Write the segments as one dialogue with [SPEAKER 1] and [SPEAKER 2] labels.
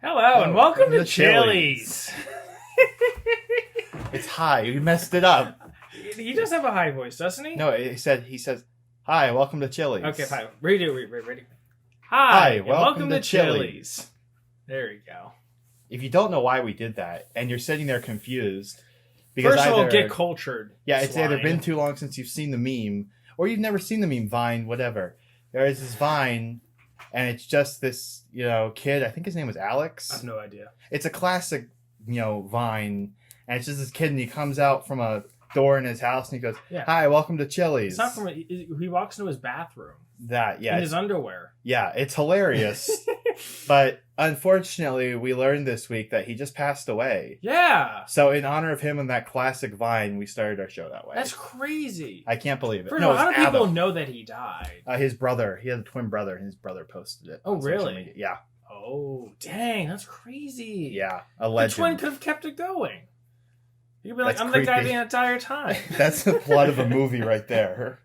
[SPEAKER 1] Hello and welcome to Chili's.
[SPEAKER 2] It's high. You messed it up.
[SPEAKER 1] He does have a high voice, doesn't he?
[SPEAKER 2] No, he says, "Hi, welcome to Chili's."
[SPEAKER 1] Okay, fine. Ready. Hi, and welcome to Chili's. There you go.
[SPEAKER 2] If you don't know why we did that, and you're sitting there confused, because
[SPEAKER 1] First of all, get cultured.
[SPEAKER 2] Yeah, it's either
[SPEAKER 1] swine.
[SPEAKER 2] been too long since you've seen the meme, or you've never seen the meme, Vine, whatever. There is this Vine, and it's just this, kid. I think his name was Alex.
[SPEAKER 1] I have no idea.
[SPEAKER 2] It's a classic, Vine, and it's just this kid, and he comes out from a door in his house, and he goes,
[SPEAKER 1] Yeah.
[SPEAKER 2] "Hi, welcome to Chili's."
[SPEAKER 1] It's not from. He walks into his bathroom
[SPEAKER 2] That, yeah.
[SPEAKER 1] in his underwear.
[SPEAKER 2] Yeah, it's hilarious. But unfortunately, we learned this week that he just passed away.
[SPEAKER 1] Yeah,
[SPEAKER 2] So in honor of him and that classic Vine, we started our show that way.
[SPEAKER 1] that's crazy.
[SPEAKER 2] I can't believe it.
[SPEAKER 1] First of all, how do
[SPEAKER 2] it's
[SPEAKER 1] people
[SPEAKER 2] Adam.
[SPEAKER 1] know that he died?
[SPEAKER 2] His brother. He had a twin brother, and his brother posted it.
[SPEAKER 1] Oh,
[SPEAKER 2] on social
[SPEAKER 1] really?
[SPEAKER 2] media. Yeah.
[SPEAKER 1] Oh, dang, that's crazy.
[SPEAKER 2] Yeah. A
[SPEAKER 1] The
[SPEAKER 2] legend.
[SPEAKER 1] twin could have kept it going. You could be like,
[SPEAKER 2] That's
[SPEAKER 1] I'm the guy
[SPEAKER 2] creepy.
[SPEAKER 1] the entire time.
[SPEAKER 2] That's the plot of a movie right there.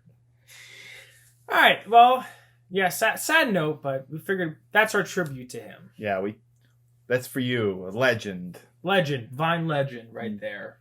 [SPEAKER 1] All right, well, yeah, sad note, but we figured that's our tribute to him.
[SPEAKER 2] Yeah, that's for you. A legend.
[SPEAKER 1] Legend, Vine legend, right there.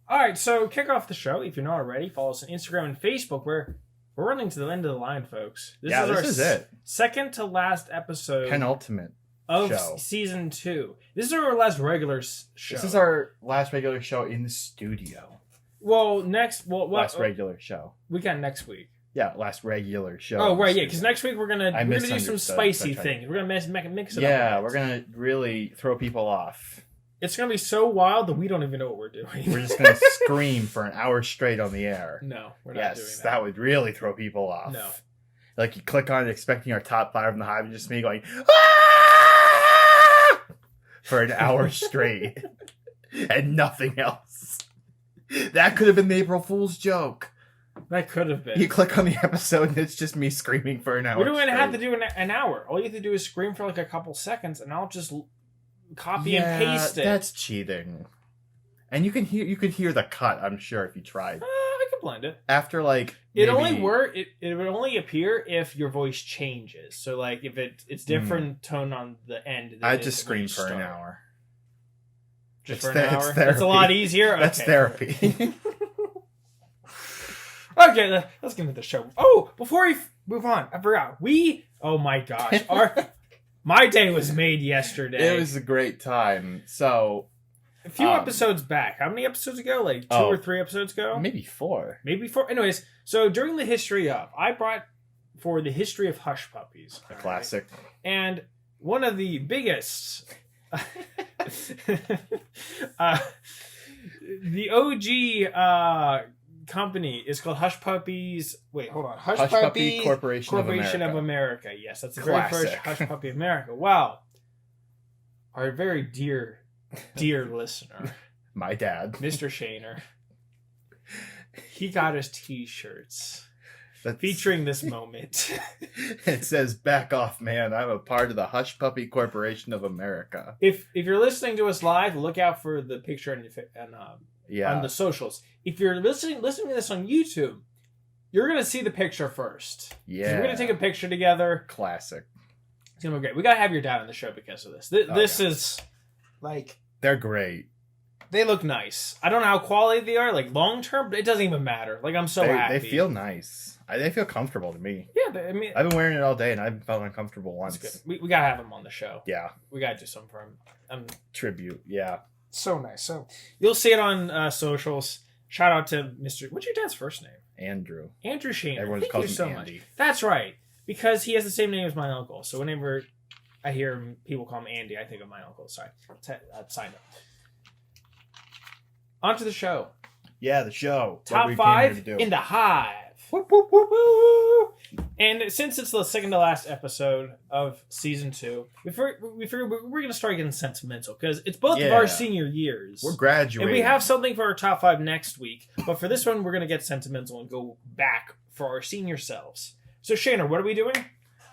[SPEAKER 1] All right, so kick off the show. If you're not already, follow us on Instagram and Facebook. We're running to the end of the line, folks.
[SPEAKER 2] This is
[SPEAKER 1] our
[SPEAKER 2] it.
[SPEAKER 1] second to last episode
[SPEAKER 2] Penultimate
[SPEAKER 1] of
[SPEAKER 2] show.
[SPEAKER 1] season 2. This is our last regular show.
[SPEAKER 2] This is our last regular show in the studio.
[SPEAKER 1] Last
[SPEAKER 2] Regular show.
[SPEAKER 1] we got next week.
[SPEAKER 2] Yeah, last regular show.
[SPEAKER 1] Oh
[SPEAKER 2] in the
[SPEAKER 1] right, yeah,
[SPEAKER 2] studio.
[SPEAKER 1] because next week we're gonna do some
[SPEAKER 2] misunderstood,
[SPEAKER 1] spicy
[SPEAKER 2] so I tried
[SPEAKER 1] things. We're gonna mix it up.
[SPEAKER 2] Yeah,
[SPEAKER 1] a bit.
[SPEAKER 2] we're gonna really throw people off.
[SPEAKER 1] It's gonna be so wild that we don't even know what we're doing.
[SPEAKER 2] We're just gonna scream for an hour straight on the air.
[SPEAKER 1] No, we're not doing
[SPEAKER 2] Yes,
[SPEAKER 1] that.
[SPEAKER 2] that would really throw people off.
[SPEAKER 1] No.
[SPEAKER 2] Like you click on it expecting our top 5 from the Hive, and just me going "Ah!" for an hour straight and nothing else. That could have been the April Fool's joke.
[SPEAKER 1] That could have been.
[SPEAKER 2] You click on the episode and it's just me screaming for an hour.
[SPEAKER 1] We don't even have to
[SPEAKER 2] straight.
[SPEAKER 1] do an hour. All you have to do is scream for like a couple seconds, and I'll just copy and paste it.
[SPEAKER 2] That's cheating. And you could hear the cut, I'm sure, if you tried.
[SPEAKER 1] I could blend it.
[SPEAKER 2] After like
[SPEAKER 1] It
[SPEAKER 2] maybe-
[SPEAKER 1] it would only appear if your voice changes. So like if it's different tone on the end. than
[SPEAKER 2] I
[SPEAKER 1] it is
[SPEAKER 2] just
[SPEAKER 1] when you
[SPEAKER 2] scream for an
[SPEAKER 1] start.
[SPEAKER 2] hour.
[SPEAKER 1] Just
[SPEAKER 2] It's
[SPEAKER 1] for an
[SPEAKER 2] it's
[SPEAKER 1] hour.
[SPEAKER 2] therapy.
[SPEAKER 1] It's a lot easier.
[SPEAKER 2] That's
[SPEAKER 1] Okay.
[SPEAKER 2] therapy.
[SPEAKER 1] Okay, let's get into the show. Oh, before we move on, I forgot. Oh my gosh, my day was made yesterday.
[SPEAKER 2] It was a great time. So
[SPEAKER 1] a few episodes back. How many episodes ago? Like 2 or 3 episodes ago?
[SPEAKER 2] maybe 4.
[SPEAKER 1] Maybe 4. Anyways, so during the history of, I brought for the history of Hush Puppies.
[SPEAKER 2] A classic.
[SPEAKER 1] And one of the biggest, the OG company is called Hush Puppies. Wait, hold on.
[SPEAKER 2] Hush Puppy Corporation
[SPEAKER 1] of
[SPEAKER 2] of
[SPEAKER 1] America. Yes, that's the very first
[SPEAKER 2] Classic.
[SPEAKER 1] Hush Puppy of America. Wow. Our very dear listener,
[SPEAKER 2] My dad.
[SPEAKER 1] Mr. Shaner, he got us T-shirts
[SPEAKER 2] That's-
[SPEAKER 1] featuring this moment.
[SPEAKER 2] It says, "Back off, man. I'm a part of the Hush Puppy Corporation of America."
[SPEAKER 1] If you're listening to us live, look out for the picture on
[SPEAKER 2] Yeah.
[SPEAKER 1] the socials. If you're listening to this on YouTube, you're gonna see the picture first. 'Cause
[SPEAKER 2] Yeah.
[SPEAKER 1] we're gonna take a picture together.
[SPEAKER 2] Classic.
[SPEAKER 1] It's gonna be great. We gotta have your dad on the show because of this. This is like,
[SPEAKER 2] They're great.
[SPEAKER 1] they look nice. I don't know how quality they are, like long term, but it doesn't even matter. Like I'm so happy.
[SPEAKER 2] They feel nice. They feel comfortable to me.
[SPEAKER 1] Yeah, I mean,
[SPEAKER 2] I've been wearing it all day, and I haven't felt uncomfortable once.
[SPEAKER 1] it's good. We gotta have him on the show.
[SPEAKER 2] Yeah.
[SPEAKER 1] We gotta do something for him.
[SPEAKER 2] Tribute. Yeah.
[SPEAKER 1] So nice. So you'll see it on socials. Shout out to Mr. What's your dad's first name?
[SPEAKER 2] Andrew.
[SPEAKER 1] Andrew Shaner.
[SPEAKER 2] Everyone
[SPEAKER 1] Thank
[SPEAKER 2] calls
[SPEAKER 1] you
[SPEAKER 2] him
[SPEAKER 1] so
[SPEAKER 2] Andy.
[SPEAKER 1] much. That's right. Because he has the same name as my uncle. So whenever I hear people call him Andy, I think of my uncle. Sorry. Sign up. On to the show.
[SPEAKER 2] Yeah, the show.
[SPEAKER 1] Top
[SPEAKER 2] What we came here
[SPEAKER 1] 5
[SPEAKER 2] to do.
[SPEAKER 1] in the Hive.
[SPEAKER 2] Whoop, whoop, whoop, whoop.
[SPEAKER 1] And since it's the second to last episode of season 2, we figured we're going to start getting sentimental because it's both of
[SPEAKER 2] Yeah.
[SPEAKER 1] our senior years.
[SPEAKER 2] We're graduating.
[SPEAKER 1] And we have something for our top 5 next week. But for this one, we're going to get sentimental and go back for our senior selves. So, Shaner, what are we doing?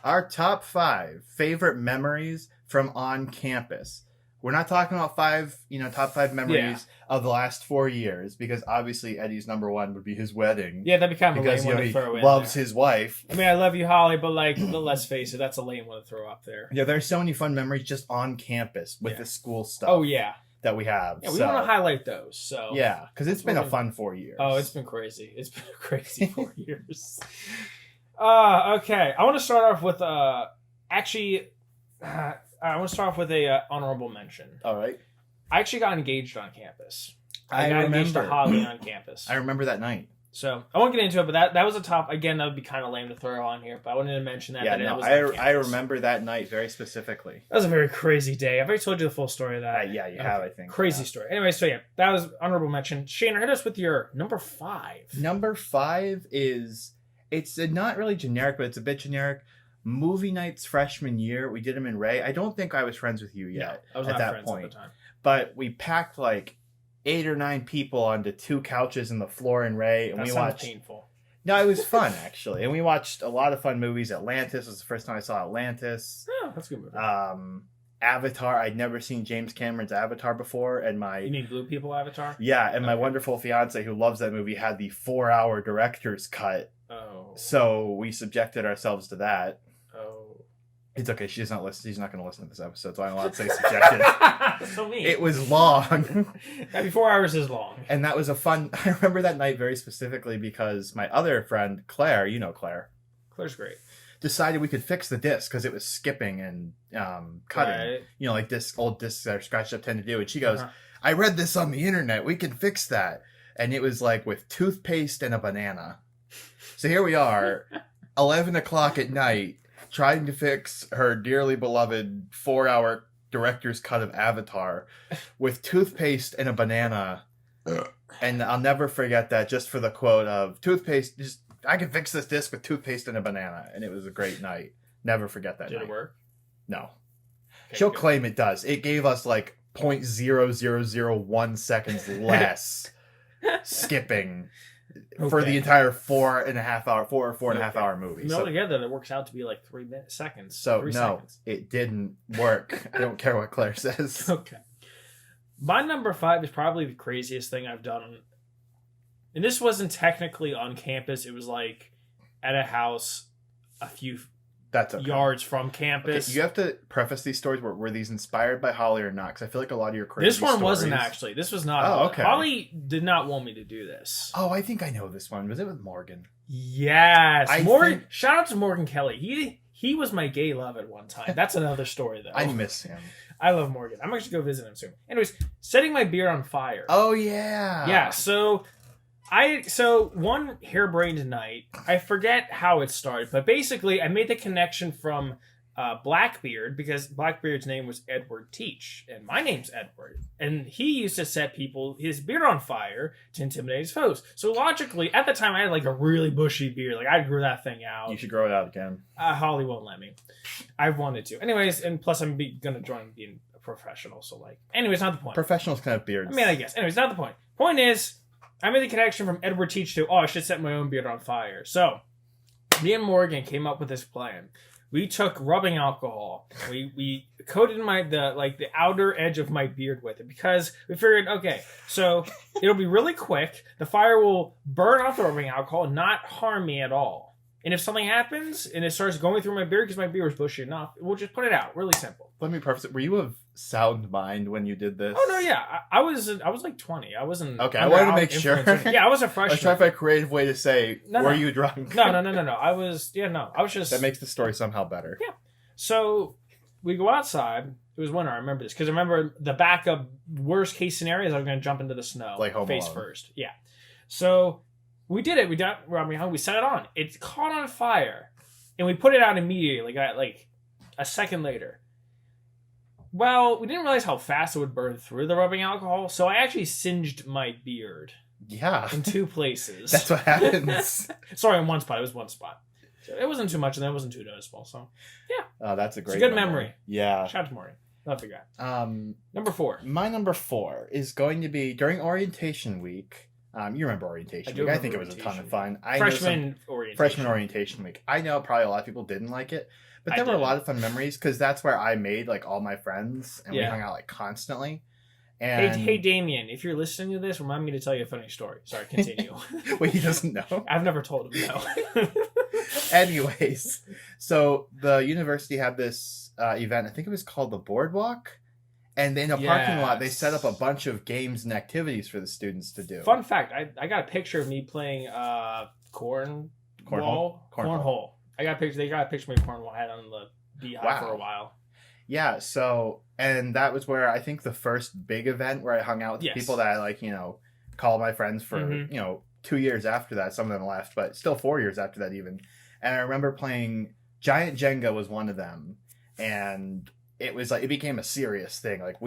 [SPEAKER 2] our top 5 favorite memories from on campus. We're not talking about top 5 memories of the last 4 years, because obviously Eddie's number 1 would be his wedding.
[SPEAKER 1] Yeah, that'd be kind of a
[SPEAKER 2] Because
[SPEAKER 1] lame one to
[SPEAKER 2] he
[SPEAKER 1] throw in
[SPEAKER 2] loves
[SPEAKER 1] there.
[SPEAKER 2] his wife.
[SPEAKER 1] I mean, I love you, Holly, but like, let's face it, that's a lame one to throw up there.
[SPEAKER 2] Yeah, there's so many fun memories just on campus with the school stuff.
[SPEAKER 1] Oh yeah,
[SPEAKER 2] that we have.
[SPEAKER 1] yeah. We want to highlight those. So
[SPEAKER 2] yeah, because it's been a fun 4 years.
[SPEAKER 1] Oh, it's been crazy. It's been a crazy 4 years. Okay. I want to start off with I want to start off with a honorable mention.
[SPEAKER 2] All right.
[SPEAKER 1] I actually got engaged on campus.
[SPEAKER 2] I
[SPEAKER 1] got engaged to
[SPEAKER 2] remember.
[SPEAKER 1] Holly on campus.
[SPEAKER 2] I remember that night.
[SPEAKER 1] So I won't get into it, but that was a top. Again, that would be kind of lame to throw on here, but I wanted to mention that.
[SPEAKER 2] Yeah,
[SPEAKER 1] that
[SPEAKER 2] no,
[SPEAKER 1] was on
[SPEAKER 2] I
[SPEAKER 1] campus.
[SPEAKER 2] remember that night very specifically.
[SPEAKER 1] That was a very crazy day. I've already told you the full story of that.
[SPEAKER 2] Yeah, you have, I think.
[SPEAKER 1] Crazy story. Anyway, so yeah, that was honorable mention. Shane, hit us with your number 5.
[SPEAKER 2] Number 5 is, it's not really generic, but it's a bit generic. Movie nights freshman year. We did them in Ray. I don't think I was friends with you yet
[SPEAKER 1] I was
[SPEAKER 2] at
[SPEAKER 1] not
[SPEAKER 2] that
[SPEAKER 1] friends
[SPEAKER 2] point.
[SPEAKER 1] at the time.
[SPEAKER 2] But we packed like 8 or 9 people onto 2 couches in the floor in Ray, and
[SPEAKER 1] That
[SPEAKER 2] we
[SPEAKER 1] sounds
[SPEAKER 2] watched.
[SPEAKER 1] painful.
[SPEAKER 2] No, it was fun actually, and we watched a lot of fun movies. Atlantis was the first time I saw Atlantis.
[SPEAKER 1] Oh, that's a good movie.
[SPEAKER 2] Avatar. I'd never seen James Cameron's Avatar before, and
[SPEAKER 1] You mean Blue People Avatar?
[SPEAKER 2] my
[SPEAKER 1] Okay.
[SPEAKER 2] wonderful fiance who loves that movie had the 4-hour director's cut.
[SPEAKER 1] Oh.
[SPEAKER 2] So we subjected ourselves to that.
[SPEAKER 1] Oh.
[SPEAKER 2] It's okay. She's not listening. She's not going to listen to this episode, so I'm allowed to say subjected.
[SPEAKER 1] So mean.
[SPEAKER 2] It was long.
[SPEAKER 1] Maybe 4 hours is long.
[SPEAKER 2] And that was a fun. I remember that night very specifically because my other friend, Claire, you know Claire,
[SPEAKER 1] Claire's great.
[SPEAKER 2] decided we could fix the disc because it was skipping and cutting.
[SPEAKER 1] Right.
[SPEAKER 2] You know, like old discs that are scratched up tend to do. And she goes,
[SPEAKER 1] Uh-huh.
[SPEAKER 2] I read this on the internet. We can fix that. And it was like with toothpaste and a banana. So here we are, 11 o'clock at night, trying to fix her dearly beloved 4-hour director's cut of Avatar with toothpaste and a banana. And I'll never forget that, just for the quote of toothpaste, I can fix this disc with toothpaste and a banana. And it was a great night. Never forget that
[SPEAKER 1] Did
[SPEAKER 2] night.
[SPEAKER 1] it work?
[SPEAKER 2] No.
[SPEAKER 1] Okay,
[SPEAKER 2] She'll
[SPEAKER 1] good.
[SPEAKER 2] claim it does. It gave us like 0.0001 seconds less skipping for the
[SPEAKER 1] Okay.
[SPEAKER 2] entire 4.5 hour movie.
[SPEAKER 1] And
[SPEAKER 2] So,
[SPEAKER 1] altogether, that works out to be like 3 seconds.
[SPEAKER 2] so
[SPEAKER 1] 3
[SPEAKER 2] no,
[SPEAKER 1] seconds.
[SPEAKER 2] it didn't work. I don't care what Claire says.
[SPEAKER 1] Okay. My number 5 is probably the craziest thing I've done. And this wasn't technically on campus. It was like at a house a few
[SPEAKER 2] That's okay.
[SPEAKER 1] yards from
[SPEAKER 2] Okay,
[SPEAKER 1] campus.
[SPEAKER 2] you have to preface these stories. Were these inspired by Holly or not? Because I feel like a lot of your crazy
[SPEAKER 1] This one wasn't
[SPEAKER 2] stories-
[SPEAKER 1] actually. This was not.
[SPEAKER 2] Oh, okay.
[SPEAKER 1] Holly did not want me to do this.
[SPEAKER 2] Oh, I think I know this one. Was it with Morgan?
[SPEAKER 1] Yes.
[SPEAKER 2] I
[SPEAKER 1] Morgan.
[SPEAKER 2] think-
[SPEAKER 1] Shout out to Morgan Kelly. He was my gay love at one time. That's another story though.
[SPEAKER 2] I miss him.
[SPEAKER 1] I love Morgan. I'm actually going to go visit him soon. Anyways, setting my beard on fire.
[SPEAKER 2] Oh yeah.
[SPEAKER 1] Yeah, so one harebrained night, I forget how it started, but basically I made the connection from Blackbeard, because Blackbeard's name was Edward Teach, and my name's Edward. And he used to set his beard on fire to intimidate his foes. So logically, at the time I had like a really bushy beard. Like I grew that thing out.
[SPEAKER 2] You should grow it out again.
[SPEAKER 1] Holly won't let me. I wanted to. Anyways, and plus I'm gonna join being a professional, so like anyways, not the point.
[SPEAKER 2] Professionals can have beards.
[SPEAKER 1] I mean, I guess. Anyways, not the point. Point is, I made the connection from Edward Teach to, I should set my own beard on fire. So, me and Morgan came up with this plan. We took rubbing alcohol. We coated the outer edge of my beard with it, because we figured, okay, so it'll be really quick. The fire will burn off the rubbing alcohol and not harm me at all. And if something happens and it starts going through my beard because my beard was bushy enough, we'll just put it out. Really simple.
[SPEAKER 2] Let me preface it. Were you of sound mind when you did this?
[SPEAKER 1] Oh no, yeah, I was like 20. I wasn't.
[SPEAKER 2] Okay, I
[SPEAKER 1] under
[SPEAKER 2] wanted to make sure.
[SPEAKER 1] influence or- Yeah, I was a
[SPEAKER 2] I was
[SPEAKER 1] freshman.
[SPEAKER 2] trying to find a creative way to say,
[SPEAKER 1] No,
[SPEAKER 2] were
[SPEAKER 1] no.
[SPEAKER 2] you drunk?
[SPEAKER 1] No. I was just.
[SPEAKER 2] That makes the story somehow better.
[SPEAKER 1] Yeah. So we go outside. It was winter. I remember this because I remember the backup worst case scenario is I was going to jump into the snow,
[SPEAKER 2] Like Home
[SPEAKER 1] face
[SPEAKER 2] Alone.
[SPEAKER 1] first. Yeah. So we did it. We set it on. It caught on fire, and we put it out immediately, like a second later. Well, we didn't realize how fast it would burn through the rubbing alcohol, so I actually singed my beard
[SPEAKER 2] Yeah.
[SPEAKER 1] in 2 places.
[SPEAKER 2] That's what happens.
[SPEAKER 1] Sorry, in one spot. It was one spot. So it wasn't too much, and that wasn't too noticeable. So
[SPEAKER 2] Oh, that's a great
[SPEAKER 1] good memory.
[SPEAKER 2] Yeah.
[SPEAKER 1] shout out to Morgan. Not forgot. Number 4.
[SPEAKER 2] My number 4 is going to be during orientation week. You remember orientation
[SPEAKER 1] I do
[SPEAKER 2] week. I
[SPEAKER 1] remember
[SPEAKER 2] think it was a ton of
[SPEAKER 1] orientation
[SPEAKER 2] fun. I know some-
[SPEAKER 1] Freshman orientation.
[SPEAKER 2] freshman orientation week. I know probably a lot of people didn't like it, But there were a lot of fun memories because that's where I made like all my friends and we
[SPEAKER 1] Yeah.
[SPEAKER 2] hung out like constantly. And
[SPEAKER 1] Hey, Damien, if you're listening to this, remind me to tell you a funny story. Sorry, continue.
[SPEAKER 2] wait, he doesn't know.
[SPEAKER 1] I've never told him no.
[SPEAKER 2] Anyways, so the university had this event. I think it was called the Boardwalk. And in a parking lot, they set up a bunch of games and activities for the students to do.
[SPEAKER 1] Fun fact: I got a picture of me playing cornhole. I got a picture. They got a picture of me cornhole. I had on the beehive for a while.
[SPEAKER 2] Yeah. So, and that was where I think the first big event where I hung out with people that I like, called my friends for, 2 years after that. Some of them left, but still 4 years after that even. And I remember playing Giant Jenga was one of them, and it was like it became a serious thing. Like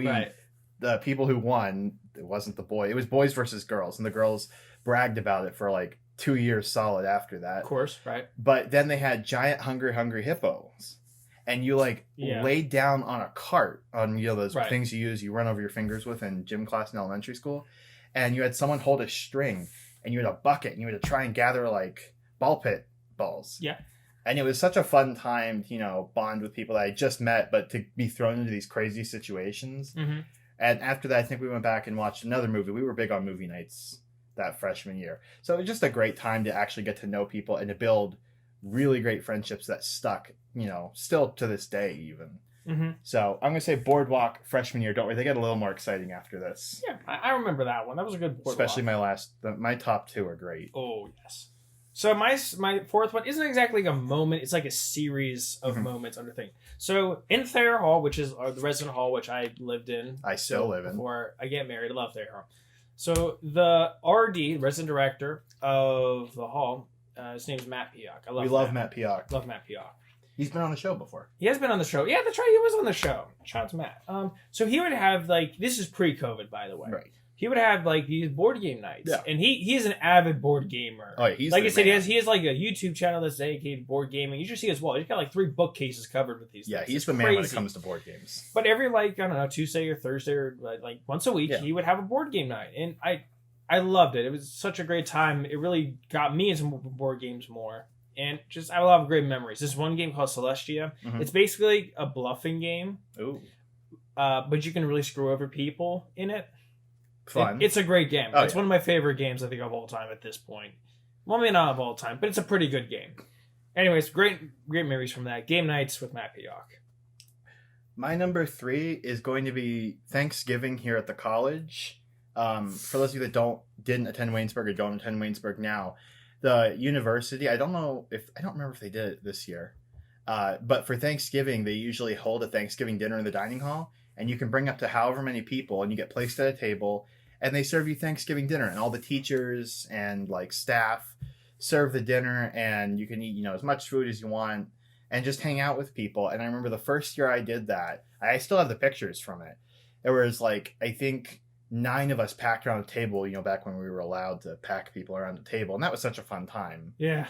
[SPEAKER 2] the people who won, it wasn't the boy. It was boys versus girls, and the girls bragged about it for like 2 years solid after that.
[SPEAKER 1] Of course, right.
[SPEAKER 2] But then they had giant hungry hippos, and you laid down on a cart on those things you run over your fingers with in gym class in elementary school, and you had someone hold a string, and you had a bucket, and you had to try and gather like ball pit balls.
[SPEAKER 1] Yeah.
[SPEAKER 2] And it was such a fun time, bond with people that I just met, but to be thrown into these crazy situations.
[SPEAKER 1] Mm-hmm.
[SPEAKER 2] And after that, I think we went back and watched another movie. We were big on movie nights that freshman year. So it was just a great time to actually get to know people and to build really great friendships that stuck, still to this day even.
[SPEAKER 1] Mm-hmm.
[SPEAKER 2] So I'm going to say Boardwalk freshman year. Don't worry, they get a little more exciting after this.
[SPEAKER 1] Yeah, I remember that one. That was a good Boardwalk.
[SPEAKER 2] Especially my top two are great.
[SPEAKER 1] Oh, yes. So my fourth one isn't exactly like a moment. It's like a series of moments under thing. So in Thayer Hall, which is the resident hall, which I lived in.
[SPEAKER 2] I still live in.
[SPEAKER 1] Before I get married. I love Thayer Hall. So the RD, resident director of the hall, his name's Matt Pioch.
[SPEAKER 2] We love Matt Pioch.
[SPEAKER 1] Love Matt Pioch.
[SPEAKER 2] He's been on the show before.
[SPEAKER 1] He has been on the show. Yeah, that's right. He was on the show. Shout out to Matt. So he would have this is pre-COVID, by the way.
[SPEAKER 2] Right.
[SPEAKER 1] He would have these board game nights, and he is an avid board gamer.
[SPEAKER 2] Oh, yeah, he's
[SPEAKER 1] like I said, he has like a YouTube channel that's dedicated to board gaming. You should see his wall. He's got like 3 bookcases covered with these.
[SPEAKER 2] Yeah,
[SPEAKER 1] things.
[SPEAKER 2] he's
[SPEAKER 1] It's
[SPEAKER 2] the man
[SPEAKER 1] crazy.
[SPEAKER 2] when it comes to board games.
[SPEAKER 1] But every Tuesday or Thursday or like once a week, he would have a board game night, and I loved it. It was such a great time. It really got me into board games more, and just I love great memories. This one game called Celestia.
[SPEAKER 2] Mm-hmm.
[SPEAKER 1] It's basically a bluffing game.
[SPEAKER 2] Ooh.
[SPEAKER 1] But you can really screw over people in it.
[SPEAKER 2] Fun.
[SPEAKER 1] It's a great game.
[SPEAKER 2] Oh,
[SPEAKER 1] it's one of my favorite games, I think, of all time at this point. Well, maybe not of all time, but it's a pretty good game. Anyways, great memories from that. Game nights with Matt Pioch.
[SPEAKER 2] My number 3 is going to be Thanksgiving here at the college. For those of you that didn't attend Waynesburg or don't attend Waynesburg now, the university, I don't remember if they did it this year, but for Thanksgiving, they usually hold a Thanksgiving dinner in the dining hall, and you can bring up to however many people, and you get placed at a table, and they serve you Thanksgiving dinner, and all the teachers and staff serve the dinner, and you can eat as much food as you want and just hang out with people. And I remember the first year I did that, I still have the pictures from it. There was I think 9 of us packed around a table, back when we were allowed to pack people around the table, and that was such a fun time.
[SPEAKER 1] Yeah.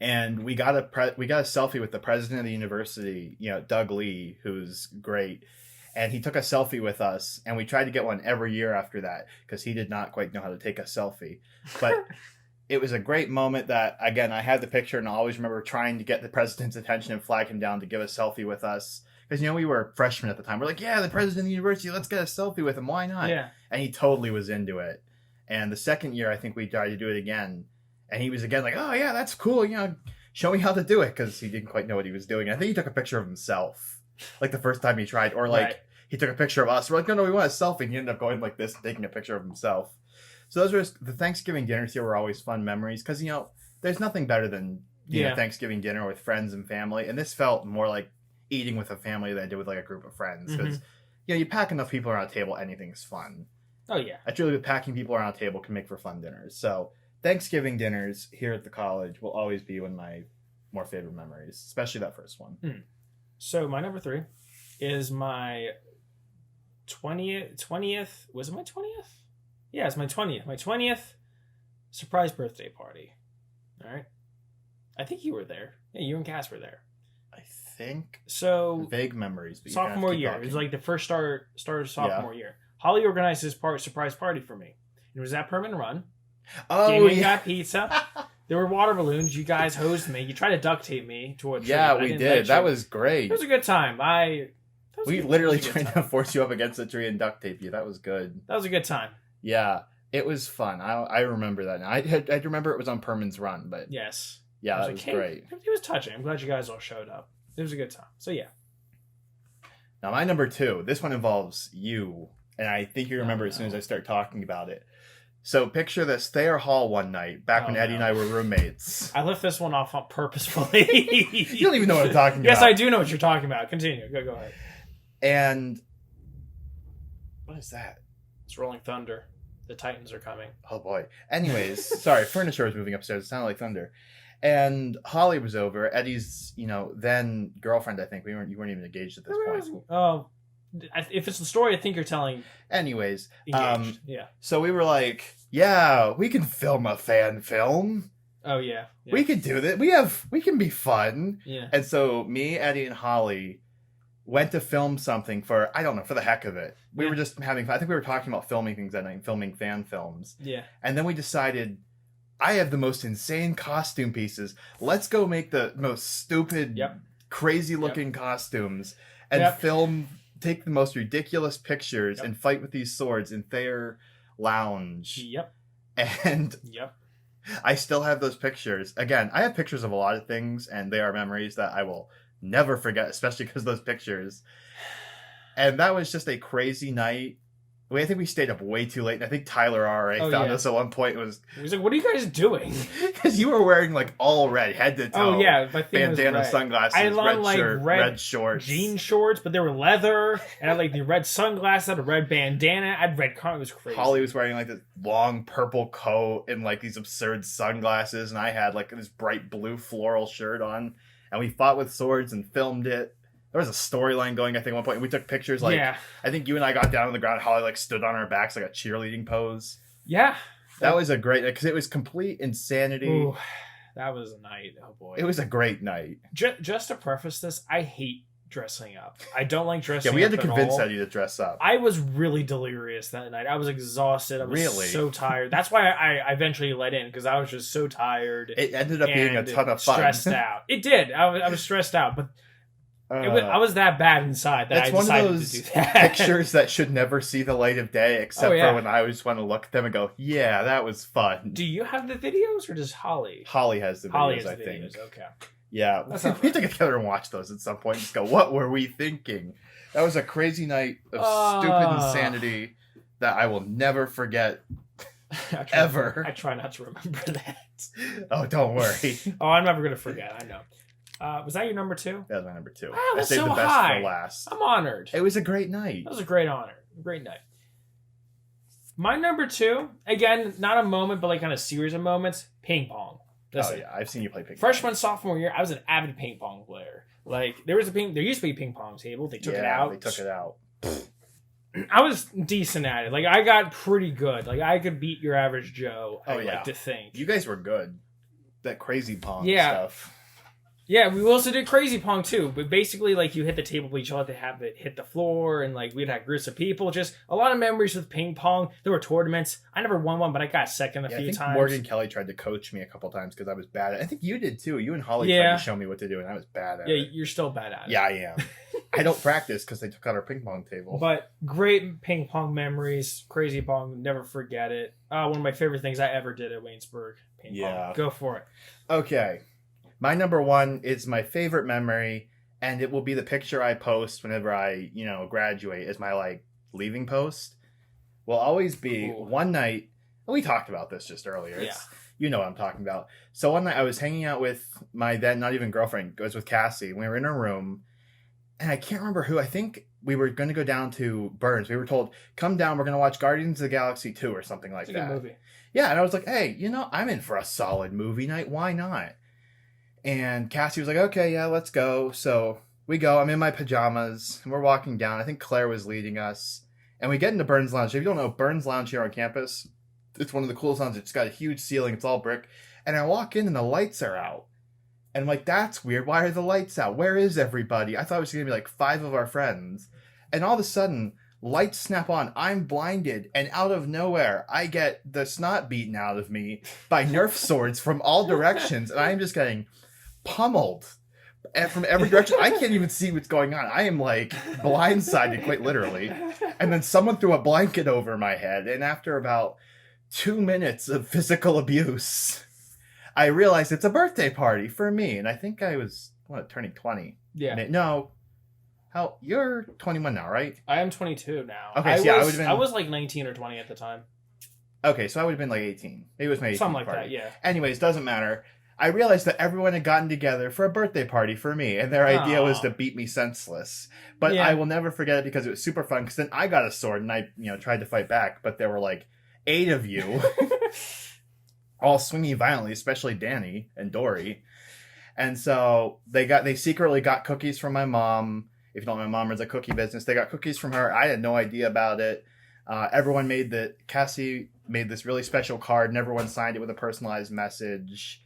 [SPEAKER 2] And we got a selfie with the president of the university, Doug Lee, who's great. And he took a selfie with us, and we tried to get one every year after that because he did not quite know how to take a selfie. But it was a great moment that, again, I had the picture, and I always remember trying to get the president's attention and flag him down to give a selfie with us. Because, we were freshmen at the time. We're like, yeah, the president of the university, let's get a selfie with him. Why not?
[SPEAKER 1] Yeah.
[SPEAKER 2] And he totally was into it. And the second year, I think we tried to do it again. And he was again like, oh, yeah, that's cool. Show me how to do it. Because he didn't quite know what he was doing. I think he took a picture of himself. The first time he tried. Or he took a picture of us. We're like, no, we want a selfie. And he ended up going like this, taking a picture of himself. So those were the Thanksgiving dinners here were always fun memories. Because, there's nothing better than Thanksgiving dinner with friends and family. And this felt more like eating with a family than I did with a group of friends. Because, you pack enough people around a table, anything's fun.
[SPEAKER 1] Oh, yeah.
[SPEAKER 2] I truly believe packing people around a table can make for fun dinners. So Thanksgiving dinners here at the college will always be one of my more favorite memories, especially that first one.
[SPEAKER 1] So my number 3 is my 20th. Was it my 20th? Yeah, it's my 20th. My 20th surprise birthday party. All right. I think you were there. Yeah, you and Cass were there.
[SPEAKER 2] I think.
[SPEAKER 1] So
[SPEAKER 2] vague memories. But
[SPEAKER 1] sophomore year. It was the first start of sophomore year. Holly organized this surprise party for me. It was at Permanent Run.
[SPEAKER 2] Oh,
[SPEAKER 1] Damien got pizza. There were water balloons. You guys hosed me. You tried to duct tape me to a tree.
[SPEAKER 2] Yeah,
[SPEAKER 1] but I
[SPEAKER 2] we
[SPEAKER 1] didn't
[SPEAKER 2] did.
[SPEAKER 1] let
[SPEAKER 2] That
[SPEAKER 1] you.
[SPEAKER 2] was great.
[SPEAKER 1] It was a good time.
[SPEAKER 2] We literally tried to force you up against the tree and duct tape you. That was good.
[SPEAKER 1] That was a good time.
[SPEAKER 2] Yeah, it was fun. I remember that now. I remember it was on Perman's Run, but
[SPEAKER 1] Yes.
[SPEAKER 2] yeah,
[SPEAKER 1] I
[SPEAKER 2] that was
[SPEAKER 1] like, hey,
[SPEAKER 2] great.
[SPEAKER 1] It was touching. I'm glad you guys all showed up. It was a good time. So yeah.
[SPEAKER 2] Now my number 2. This one involves you, and I think you remember as soon as I start talking about it. So picture this: Thayer Hall one night, back when Eddie and I were roommates.
[SPEAKER 1] I left this one off purposefully.
[SPEAKER 2] You don't even know what I'm talking
[SPEAKER 1] Yes,
[SPEAKER 2] about.
[SPEAKER 1] I do know what you're talking about. Continue. Go ahead.
[SPEAKER 2] And what is that?
[SPEAKER 1] It's Rolling Thunder. The Titans are coming.
[SPEAKER 2] Oh boy. Anyways, sorry, furniture was moving upstairs. It sounded like thunder. And Holly was over. Eddie's, then girlfriend. I think you weren't even engaged at this point.
[SPEAKER 1] Oh, if it's the story I think you're telling,
[SPEAKER 2] Anyways,
[SPEAKER 1] engaged. Yeah.
[SPEAKER 2] so we were like, yeah, we can film a fan film.
[SPEAKER 1] Oh yeah.
[SPEAKER 2] We can do that. We can be fun.
[SPEAKER 1] Yeah.
[SPEAKER 2] And so me, Eddie, and Holly went to film something for, I don't know, for the heck of it. We were just having fun. I think we were talking about filming things that night, filming fan films.
[SPEAKER 1] Yeah.
[SPEAKER 2] And then we decided, I have the most insane costume pieces. Let's go make the most stupid, crazy looking costumes and take the most ridiculous pictures and fight with these swords in Thayer Lounge.
[SPEAKER 1] Yep.
[SPEAKER 2] And I still have those pictures. Again, I have pictures of a lot of things, and they are memories that I will never forget, especially because those pictures. And that was just a crazy night. I think we stayed up way too late, and I think Tyler already found us at one point.
[SPEAKER 1] He was like, "What are you guys doing?"
[SPEAKER 2] Because you were wearing like all red, head to toe.
[SPEAKER 1] Oh yeah, my thing
[SPEAKER 2] bandana,
[SPEAKER 1] was red.
[SPEAKER 2] sunglasses,
[SPEAKER 1] I had on
[SPEAKER 2] red
[SPEAKER 1] like
[SPEAKER 2] shirt, red shorts,
[SPEAKER 1] jean shorts, but they were leather, and I had like the red sunglasses, I had a red bandana, I had red car. It was crazy.
[SPEAKER 2] Holly was wearing like this long purple coat and like these absurd sunglasses, and I had like this bright blue floral shirt on, and we fought with swords and filmed it. There was a storyline going, I think, at one point. And we took pictures. Like, I think you and I got down on the ground. Holly like stood on our backs like a cheerleading pose.
[SPEAKER 1] Yeah,
[SPEAKER 2] that was a great, because it was complete insanity.
[SPEAKER 1] Ooh, that was a night. Oh boy,
[SPEAKER 2] it was a great night.
[SPEAKER 1] Just to preface this, I hate dressing up. I don't like dressing up.
[SPEAKER 2] Yeah, we had to
[SPEAKER 1] at
[SPEAKER 2] convince
[SPEAKER 1] all.
[SPEAKER 2] Eddie to dress up.
[SPEAKER 1] I was really delirious that night. I was exhausted. I was so tired. That's why I eventually let in, because I was just so tired.
[SPEAKER 2] It ended up being a ton of fun.
[SPEAKER 1] Stressed out. It did. I was stressed out, but I was that bad inside that I decided to do that.
[SPEAKER 2] Pictures that should never see the light of day, except for when I just want to look at them and go, yeah, that was fun.
[SPEAKER 1] Do you have the videos, or does Holly?
[SPEAKER 2] Holly has the videos, I think.
[SPEAKER 1] Okay.
[SPEAKER 2] Yeah, we have to get together and watch those at some point and just go, what were we thinking? That was a crazy night of stupid insanity that I will never forget. Ever.
[SPEAKER 1] I try not to remember that.
[SPEAKER 2] Oh, don't worry.
[SPEAKER 1] I'm never going to forget. I know. Was that your number 2?
[SPEAKER 2] That was my number 2.
[SPEAKER 1] Wow,
[SPEAKER 2] I
[SPEAKER 1] that's
[SPEAKER 2] saved
[SPEAKER 1] so
[SPEAKER 2] the best
[SPEAKER 1] high.
[SPEAKER 2] for last.
[SPEAKER 1] I'm honored.
[SPEAKER 2] It was a great night.
[SPEAKER 1] That was a great honor. Great night. My number 2, again, not a moment, but like kind of series of moments. Ping pong.
[SPEAKER 2] Oh yeah, I've seen you play ping pong.
[SPEAKER 1] Freshman, sophomore year, I was an avid ping pong player. Like there used to be a ping pong table. They took it out.
[SPEAKER 2] They took it out.
[SPEAKER 1] I was decent at it. Like I got pretty good. Like I could beat your average Joe. I like to think.
[SPEAKER 2] You guys were good. That crazy pong stuff.
[SPEAKER 1] Yeah, we also did crazy pong too. But basically, like you hit the table, but you had to have it hit the floor, and like we'd have groups of people. Just a lot of memories with ping pong. There were tournaments. I never won one, but I got second a few times.
[SPEAKER 2] Morgan Kelly tried to coach me a couple times because I was bad at it. I think you did too. You and Holly tried to show me what to do, and I was bad at it.
[SPEAKER 1] Yeah, you're still bad at it.
[SPEAKER 2] Yeah, I am. I don't practice because they took out our ping pong table.
[SPEAKER 1] But great ping pong memories. Crazy pong. Never forget it. One of my favorite things I ever did at Waynesburg. Ping pong. Go for it.
[SPEAKER 2] Okay. My number 1 is my favorite memory, and it will be the picture I post whenever I, graduate as my, leaving post. Will always be one night, and we talked about this just earlier.
[SPEAKER 1] Yeah.
[SPEAKER 2] You know what I'm talking about. So one night I was hanging out with my then not even girlfriend, it was with Cassie. We were in a room, and I can't remember who. I think we were going to go down to Burns. We were told, come down, we're going to watch Guardians of the Galaxy 2 or something like that.
[SPEAKER 1] It's a good movie.
[SPEAKER 2] Yeah, and I was like, hey, I'm in for a solid movie night. Why not? And Cassie was like, okay, yeah, let's go. So we go. I'm in my pajamas, and we're walking down. I think Claire was leading us. And we get into Burns Lounge. If you don't know, Burns Lounge here on campus, it's one of the coolest lounges. It's got a huge ceiling. It's all brick. And I walk in, and the lights are out. And I'm like, that's weird. Why are the lights out? Where is everybody? I thought it was going to be like 5 of our friends. And all of a sudden, Lights snap on. I'm blinded, and out of nowhere, I get the snot beaten out of me by Nerf swords from all directions, and I'm just getting pummeled and from every direction. I can't even see what's going on. I am like blindsided, quite literally. And then someone threw a blanket over my head, and after about 2 minutes of physical abuse, I realized it's a birthday party for me, and I think I was turning 20.
[SPEAKER 1] Yeah.
[SPEAKER 2] No. How you're 21 now, right?
[SPEAKER 1] I am 22 now.
[SPEAKER 2] Okay,
[SPEAKER 1] I
[SPEAKER 2] would've been.
[SPEAKER 1] I was like 19 or 20 at the time.
[SPEAKER 2] Okay, so I would have been like 18. Maybe it was my 18th
[SPEAKER 1] Something like
[SPEAKER 2] party.
[SPEAKER 1] that, yeah.
[SPEAKER 2] Anyways, doesn't matter. I realized that everyone had gotten together for a birthday party for me, and their idea was
[SPEAKER 1] Aw.
[SPEAKER 2] to beat me senseless. But
[SPEAKER 1] Yeah.
[SPEAKER 2] I will never forget it because it was super fun. Because then I got a sword and I, tried to fight back, but there were like 8 of you, all swinging violently, especially Danny and Dory. And so they secretly got cookies from my mom. If you don't know, my mom runs a cookie business. They got cookies from her. I had no idea about it. Cassie made this really special card, and everyone signed it with a personalized message.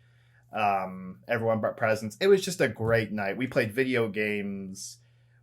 [SPEAKER 2] Everyone brought presents. It was just a great night. We played video games.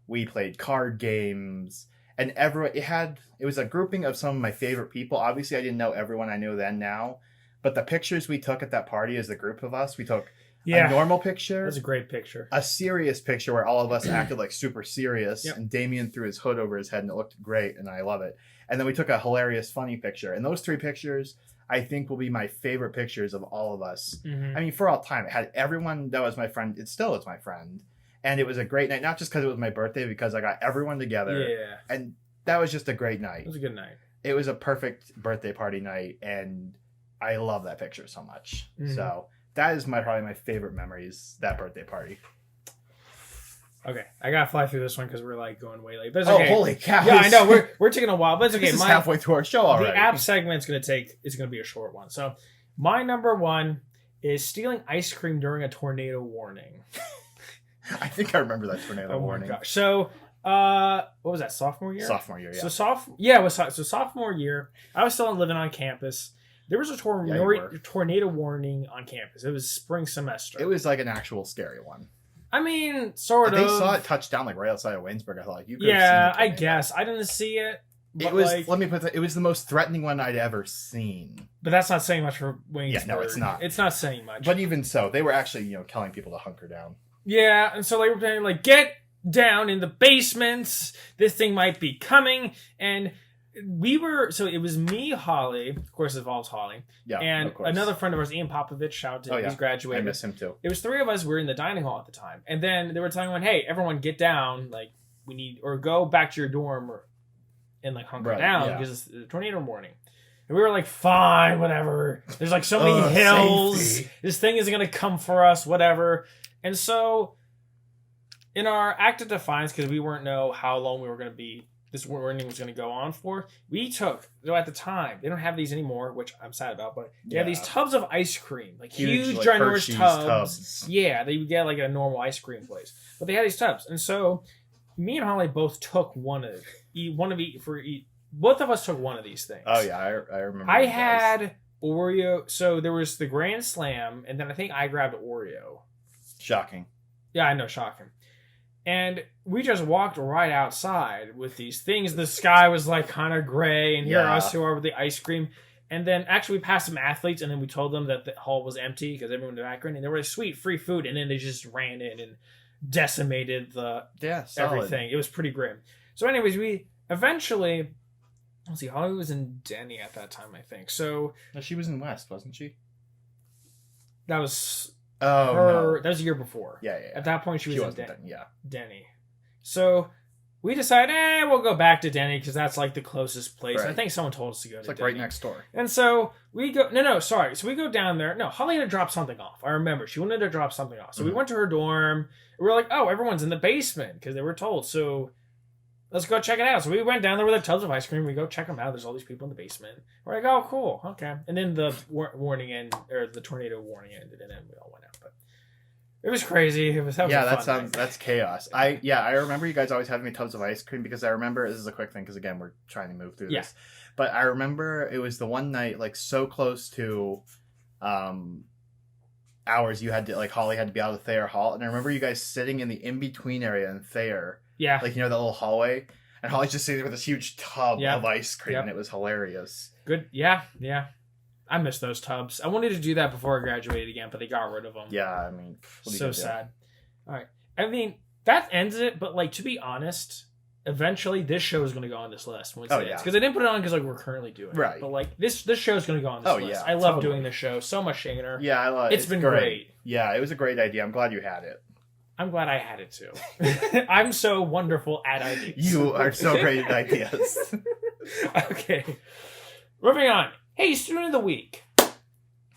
[SPEAKER 2] We played card games. And it was a grouping of some of my favorite people. Obviously, I didn't know everyone I knew then now. But the pictures we took at that party as a group of us, we took a normal picture.
[SPEAKER 1] That's a great picture.
[SPEAKER 2] A serious picture where all of us acted like super serious.
[SPEAKER 1] Yep.
[SPEAKER 2] And Damien threw his hood over his head and it looked great. And I love it. And then we took a hilarious, funny picture. And those 3 pictures, I think, will be my favorite pictures of all of us.
[SPEAKER 1] Mm-hmm.
[SPEAKER 2] I mean, for all time. It had everyone that was my friend. It still is my friend. And it was a great night. Not just because it was my birthday, because I got everyone together.
[SPEAKER 1] Yeah.
[SPEAKER 2] And that was just a great night.
[SPEAKER 1] It was a good night.
[SPEAKER 2] It was a perfect birthday party night. And I love that picture so much.
[SPEAKER 1] Mm-hmm.
[SPEAKER 2] So that is probably my favorite memories, that birthday party.
[SPEAKER 1] Okay, I gotta fly through this one because we're like going way late. But it's
[SPEAKER 2] Oh,
[SPEAKER 1] okay.
[SPEAKER 2] holy cow.
[SPEAKER 1] Yeah, I know we're taking a while, but it's okay.
[SPEAKER 2] This is halfway through our show already.
[SPEAKER 1] The app segment's gonna be a short one. So my number 1 is stealing ice cream during a tornado warning.
[SPEAKER 2] I think I remember that tornado warning.
[SPEAKER 1] My gosh. So what was that, sophomore year?
[SPEAKER 2] Sophomore year, yeah.
[SPEAKER 1] It was sophomore year. I was still living on campus. There was a tornado warning on campus. It was spring semester.
[SPEAKER 2] It was like an actual scary one.
[SPEAKER 1] I mean, sort of.
[SPEAKER 2] They saw it touch down like right outside of Waynesburg. I thought you could have
[SPEAKER 1] Yeah,
[SPEAKER 2] seen
[SPEAKER 1] I guess. I didn't see it.
[SPEAKER 2] It was, let me put it was the most threatening one I'd ever seen.
[SPEAKER 1] But that's not saying much for Waynesburg.
[SPEAKER 2] Yeah, no, it's not.
[SPEAKER 1] It's not saying much.
[SPEAKER 2] But even so, they were actually, telling people to hunker down.
[SPEAKER 1] Yeah, and so they were saying, like, get down in the basements. This thing might be coming. And it was me, Holly, of course it involves Holly,
[SPEAKER 2] Yeah,
[SPEAKER 1] and
[SPEAKER 2] of course.
[SPEAKER 1] another friend of ours, Ian Popovich, shout out to him, he's graduated.
[SPEAKER 2] I miss him too.
[SPEAKER 1] It was 3 of us, we were in the dining hall at the time. And then they were telling everyone, hey, everyone get down, like, go back to your dorm and like hunker down because it's a tornado warning. And we were like, fine, whatever. There's like so many hills.
[SPEAKER 2] Safety.
[SPEAKER 1] This thing isn't going to come for us, whatever. And so in our act of defiance, because we weren't know how long we were going to be, this warning was going to go on for, at the time, they don't have these anymore, which I'm sad about, but they have these tubs of ice cream, like huge
[SPEAKER 2] like
[SPEAKER 1] ginormous
[SPEAKER 2] Hershey's
[SPEAKER 1] tubs. Yeah, they would get like at a normal ice cream place. But they had these tubs. And so me and Holly both took one of each. Both of us took one of these things.
[SPEAKER 2] Oh, yeah, I remember.
[SPEAKER 1] I had Oreo. So there was the Grand Slam, and then I think I grabbed Oreo.
[SPEAKER 2] Shocking.
[SPEAKER 1] Yeah, I know, shocking. And we just walked right outside with these things. The sky was like kind of gray, and here are us who are with the ice cream. And then actually we passed some athletes, and then we told them that the hall was empty because everyone was back in, and they were like, sweet, free food. And then they just ran in and decimated everything. It was pretty grim. So anyways, we eventually, let's see, Holly was in Denny at that time, I think. So
[SPEAKER 2] No, she was in West, wasn't she?
[SPEAKER 1] that was
[SPEAKER 2] Oh,
[SPEAKER 1] her.
[SPEAKER 2] no.
[SPEAKER 1] That was a year before.
[SPEAKER 2] Yeah.
[SPEAKER 1] At that point, she was in
[SPEAKER 2] Denny. Yeah.
[SPEAKER 1] Denny. So we decided, we'll go back to Denny because that's like the closest place.
[SPEAKER 2] Right.
[SPEAKER 1] I think someone told us to go
[SPEAKER 2] It's
[SPEAKER 1] to
[SPEAKER 2] like
[SPEAKER 1] Denny.
[SPEAKER 2] right next door.
[SPEAKER 1] And so we go, so we go down there. No, Holly had to drop something off. I remember. She wanted to drop something off. So we went to her dorm. We were like, oh, everyone's in the basement because they were told. So let's go check it out. So we went down there with our tubs of ice cream. We go check them out. There's all these people in the basement. We're like, oh, cool. Okay. And then the the tornado warning ended, and then we all went out. But it was crazy.
[SPEAKER 2] That's chaos. I remember you guys always having me tubs of ice cream because I remember, this is a quick thing because again we're trying to move through this, but I remember it was the one night like so close to hours you had to, like, Holly had to be out of Thayer Hall, and I remember you guys sitting in the in-between area in Thayer,
[SPEAKER 1] Yeah.
[SPEAKER 2] like, that little hallway, And Holly's just sitting there with this huge tub
[SPEAKER 1] Yep.
[SPEAKER 2] of ice cream,
[SPEAKER 1] Yep.
[SPEAKER 2] and it was hilarious.
[SPEAKER 1] Good. Yeah. I miss those tubs. I wanted to do that before I graduated again, but they got rid of them.
[SPEAKER 2] Yeah, I mean, what are you
[SPEAKER 1] So
[SPEAKER 2] gonna do?
[SPEAKER 1] sad. All right. I mean, that ends it, but like to be honest, eventually this show is going to go on this list.
[SPEAKER 2] Oh, yeah.
[SPEAKER 1] Because I didn't put it on because like we're currently doing it.
[SPEAKER 2] Right.
[SPEAKER 1] But like this show is going to go on this
[SPEAKER 2] Oh,
[SPEAKER 1] list.
[SPEAKER 2] yeah,
[SPEAKER 1] I love
[SPEAKER 2] totally.
[SPEAKER 1] doing this show. So much Shaner.
[SPEAKER 2] Yeah, I love
[SPEAKER 1] It's been great.
[SPEAKER 2] Yeah, it was a great idea. I'm glad you had it.
[SPEAKER 1] I'm glad I had it too. I'm so wonderful at ideas.
[SPEAKER 2] You are so great at ideas.
[SPEAKER 1] Okay. Moving on. Hey, student of the week.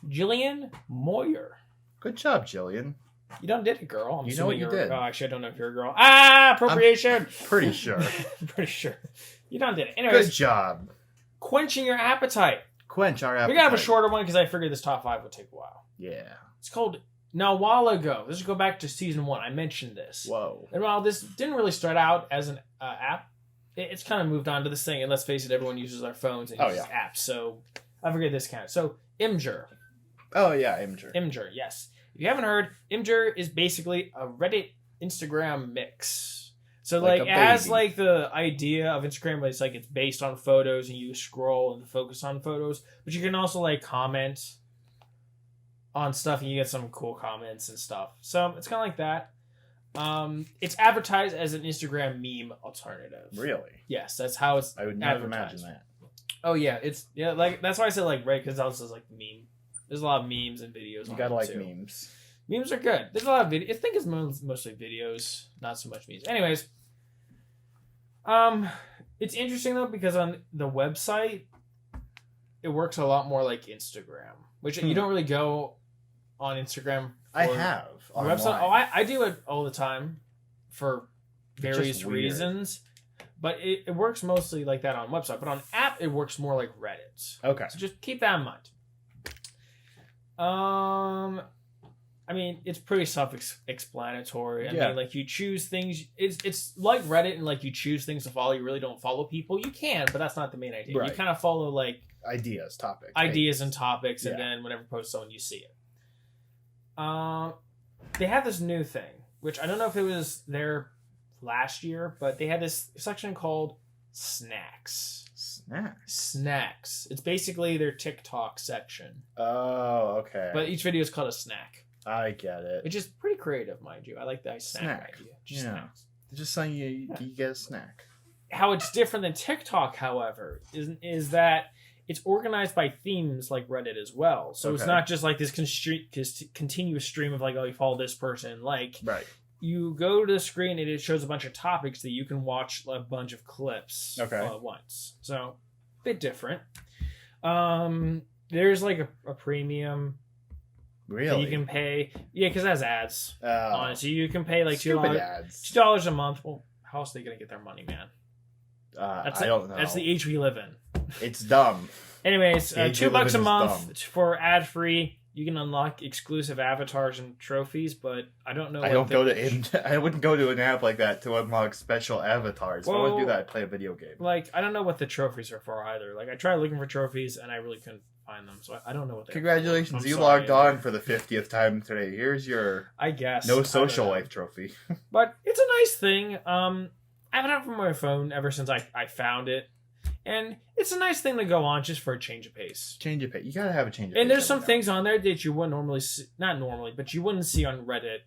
[SPEAKER 1] Jillian Moyer.
[SPEAKER 2] Good job, Jillian.
[SPEAKER 1] You done did it, girl. I'm
[SPEAKER 2] You know what
[SPEAKER 1] assuming
[SPEAKER 2] you
[SPEAKER 1] you're-
[SPEAKER 2] did.
[SPEAKER 1] Oh, actually, I don't know if you're a girl. Appropriation.
[SPEAKER 2] Pretty sure.
[SPEAKER 1] I'm pretty sure. You done did it. Anyways,
[SPEAKER 2] Good job.
[SPEAKER 1] quenching your appetite.
[SPEAKER 2] Quench our appetite.
[SPEAKER 1] We're gonna have a shorter one because I figured this top 5 would take a while.
[SPEAKER 2] Yeah.
[SPEAKER 1] It's called. Now, a while ago, let's go back to season 1. I mentioned this.
[SPEAKER 2] Whoa.
[SPEAKER 1] And while this didn't really start out as an app, it's kind of moved on to this thing. And let's face it, everyone uses their phones and
[SPEAKER 2] Oh,
[SPEAKER 1] uses apps. So I figured this counts. So Imgur.
[SPEAKER 2] Oh, yeah, Imgur.
[SPEAKER 1] Imgur, yes. If you haven't heard, Imgur is basically a Reddit Instagram mix. So
[SPEAKER 2] Like
[SPEAKER 1] like
[SPEAKER 2] a
[SPEAKER 1] it has
[SPEAKER 2] baby.
[SPEAKER 1] like the idea of Instagram, but it's like it's based on photos and you scroll and focus on photos. But you can also like comment on stuff and you get some cool comments and stuff. So it's kind of like that. It's advertised as an Instagram meme alternative.
[SPEAKER 2] Really?
[SPEAKER 1] Yes, that's how it's
[SPEAKER 2] I would never
[SPEAKER 1] advertised.
[SPEAKER 2] imagine that.
[SPEAKER 1] Oh yeah, it's like that's why I said like Reddit because also is like meme. There's a lot of memes and videos.
[SPEAKER 2] You
[SPEAKER 1] on
[SPEAKER 2] gotta
[SPEAKER 1] it,
[SPEAKER 2] like
[SPEAKER 1] too.
[SPEAKER 2] memes.
[SPEAKER 1] Memes are good. There's a lot of videos. I think it's mostly videos, not so much memes. Anyways, it's interesting though because on the website, it works a lot more like Instagram, which you don't really go on Instagram.
[SPEAKER 2] I
[SPEAKER 1] for
[SPEAKER 2] have.
[SPEAKER 1] the website. Oh,
[SPEAKER 2] online.
[SPEAKER 1] I do it all the time for various
[SPEAKER 2] just weird.
[SPEAKER 1] reasons, but it works mostly like that on website. But on app, it works more like Reddit.
[SPEAKER 2] Okay.
[SPEAKER 1] So just keep that in mind. I mean, it's pretty self-explanatory. I
[SPEAKER 2] Yeah.
[SPEAKER 1] mean, like you choose things. It's like Reddit, and like you choose things to follow. You really don't follow people. You can, but that's not the main idea.
[SPEAKER 2] Right.
[SPEAKER 1] You kind of follow like
[SPEAKER 2] Ideas, topics.
[SPEAKER 1] ideas and topics, and
[SPEAKER 2] Yeah.
[SPEAKER 1] then whenever posts on, you see it. They have this new thing, which I don't know if it was there last year, but they had this section called snacks. Snacks. It's basically their TikTok section,
[SPEAKER 2] Oh, okay.
[SPEAKER 1] but each video is called a snack,
[SPEAKER 2] I get it.
[SPEAKER 1] which is pretty creative, mind you. I like that snack idea. Just
[SPEAKER 2] Yeah.
[SPEAKER 1] snacks.
[SPEAKER 2] It's just saying you
[SPEAKER 1] Yeah.
[SPEAKER 2] get a snack.
[SPEAKER 1] How it's different than TikTok, however, is that it's organized by themes like Reddit as well. So it's
[SPEAKER 2] Okay.
[SPEAKER 1] not just like this continuous stream of like, oh, you follow this person. Like,
[SPEAKER 2] Right.
[SPEAKER 1] you go to the screen and it shows a bunch of topics that you can watch a bunch of clips
[SPEAKER 2] Okay.
[SPEAKER 1] all at once. So, a bit different. There's like a premium that
[SPEAKER 2] Really?
[SPEAKER 1] you can pay. Yeah, because it has ads on it. So you can pay like
[SPEAKER 2] stupid
[SPEAKER 1] $2
[SPEAKER 2] ads.
[SPEAKER 1] $2 a month. Well, how else are they going to get their money, man?
[SPEAKER 2] I don't know.
[SPEAKER 1] That's the age we live in.
[SPEAKER 2] It's dumb.
[SPEAKER 1] Anyways,
[SPEAKER 2] The age we
[SPEAKER 1] $2
[SPEAKER 2] live
[SPEAKER 1] a
[SPEAKER 2] in is
[SPEAKER 1] month
[SPEAKER 2] dumb.
[SPEAKER 1] for ad free. You can unlock exclusive avatars and trophies, but I don't know.
[SPEAKER 2] I don't go to. I wouldn't go to an app like that to unlock special avatars. If I want to do
[SPEAKER 1] Well,
[SPEAKER 2] that, I'd play a video game.
[SPEAKER 1] Like, I don't know what the trophies are for either. Like, I tried looking for trophies and I really couldn't find them, so I don't know what they are.
[SPEAKER 2] Congratulations,
[SPEAKER 1] I'm
[SPEAKER 2] you
[SPEAKER 1] sorry.
[SPEAKER 2] logged on for the 50th time today. Here's your
[SPEAKER 1] I guess
[SPEAKER 2] no
[SPEAKER 1] I don't
[SPEAKER 2] social
[SPEAKER 1] know.
[SPEAKER 2] life trophy.
[SPEAKER 1] But it's a nice thing. I've had it on my phone ever since I found it, and it's a nice thing to go on just for a change of pace.
[SPEAKER 2] Change of pace. You gotta have a change of pace.
[SPEAKER 1] And there's some
[SPEAKER 2] every now
[SPEAKER 1] things on there that you wouldn't normally see, not normally, but you wouldn't see on Reddit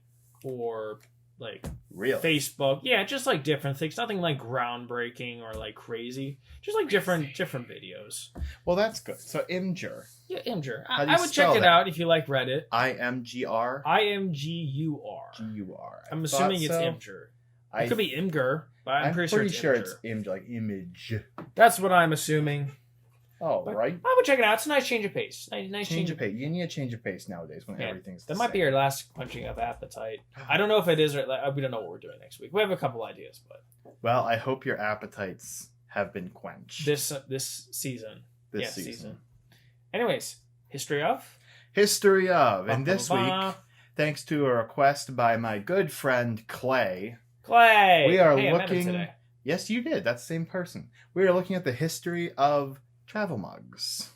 [SPEAKER 1] or like
[SPEAKER 2] and then. Really?
[SPEAKER 1] Facebook. Yeah, just like different things. Nothing like groundbreaking or like crazy. Just like different videos.
[SPEAKER 2] Well, that's good. So Imgur.
[SPEAKER 1] Yeah, Imgur.
[SPEAKER 2] How do you
[SPEAKER 1] I would check
[SPEAKER 2] spell
[SPEAKER 1] it
[SPEAKER 2] that?
[SPEAKER 1] out if you like Reddit.
[SPEAKER 2] IMGR.
[SPEAKER 1] IMGUR.
[SPEAKER 2] GUR.
[SPEAKER 1] I'm assuming it's Imgur. It could be Imgur, but I'm pretty sure it's Imgur.
[SPEAKER 2] Imgur, like image.
[SPEAKER 1] That's what I'm assuming.
[SPEAKER 2] Oh,
[SPEAKER 1] But
[SPEAKER 2] right.
[SPEAKER 1] I would check it out. It's a nice change of pace. Nice
[SPEAKER 2] Change of pace. You need a change of pace nowadays when
[SPEAKER 1] Yeah,
[SPEAKER 2] everything's.
[SPEAKER 1] That
[SPEAKER 2] the
[SPEAKER 1] might be
[SPEAKER 2] same.
[SPEAKER 1] our last quenching of appetite. I don't know if it is or like, we don't know what we're doing next week. We have a couple ideas, but
[SPEAKER 2] Well, I hope your appetites have been quenched
[SPEAKER 1] this season.
[SPEAKER 2] this season.
[SPEAKER 1] Anyways, history of
[SPEAKER 2] History of, and this week,
[SPEAKER 1] Ba-ba-ba.
[SPEAKER 2] thanks to a request by my good friend Clay.
[SPEAKER 1] Clay.
[SPEAKER 2] We are
[SPEAKER 1] Hey, I met him
[SPEAKER 2] looking-
[SPEAKER 1] today.
[SPEAKER 2] Yes, you did. That's the same person. We are looking at the history of travel mugs.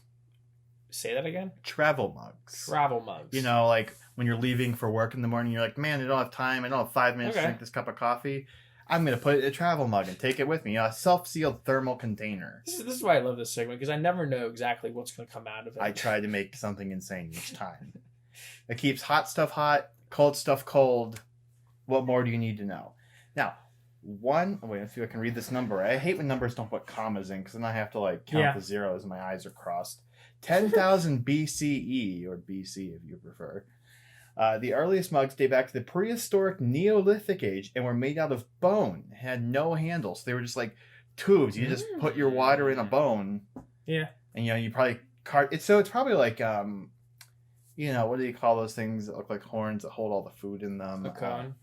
[SPEAKER 1] Say that again.
[SPEAKER 2] Travel mugs.
[SPEAKER 1] Travel mugs.
[SPEAKER 2] You know, like when you're leaving for work in the morning, you're like, man, I don't have time. I don't have 5 minutes to
[SPEAKER 1] Okay.
[SPEAKER 2] drink this cup of coffee. I'm going to put it in a travel mug and take it with me. A self-sealed thermal container.
[SPEAKER 1] This is why I love this segment, because I never know exactly what's going to come out of it.
[SPEAKER 2] I try to make something insane each time. It keeps hot stuff hot, cold stuff cold. What more do you need to know? Now, let's see if I can read this number. I hate when numbers don't put commas in, because then I have to count the zeros and my eyes are crossed. 10,000 BCE, or BC if you prefer. The earliest mugs date back to the prehistoric Neolithic age and were made out of bone. Had no handles. They were just like tubes. You just put your water in a bone.
[SPEAKER 1] Yeah.
[SPEAKER 2] And you probably it's probably like what do you call those things that look like horns that hold all the food in them?
[SPEAKER 1] A cone.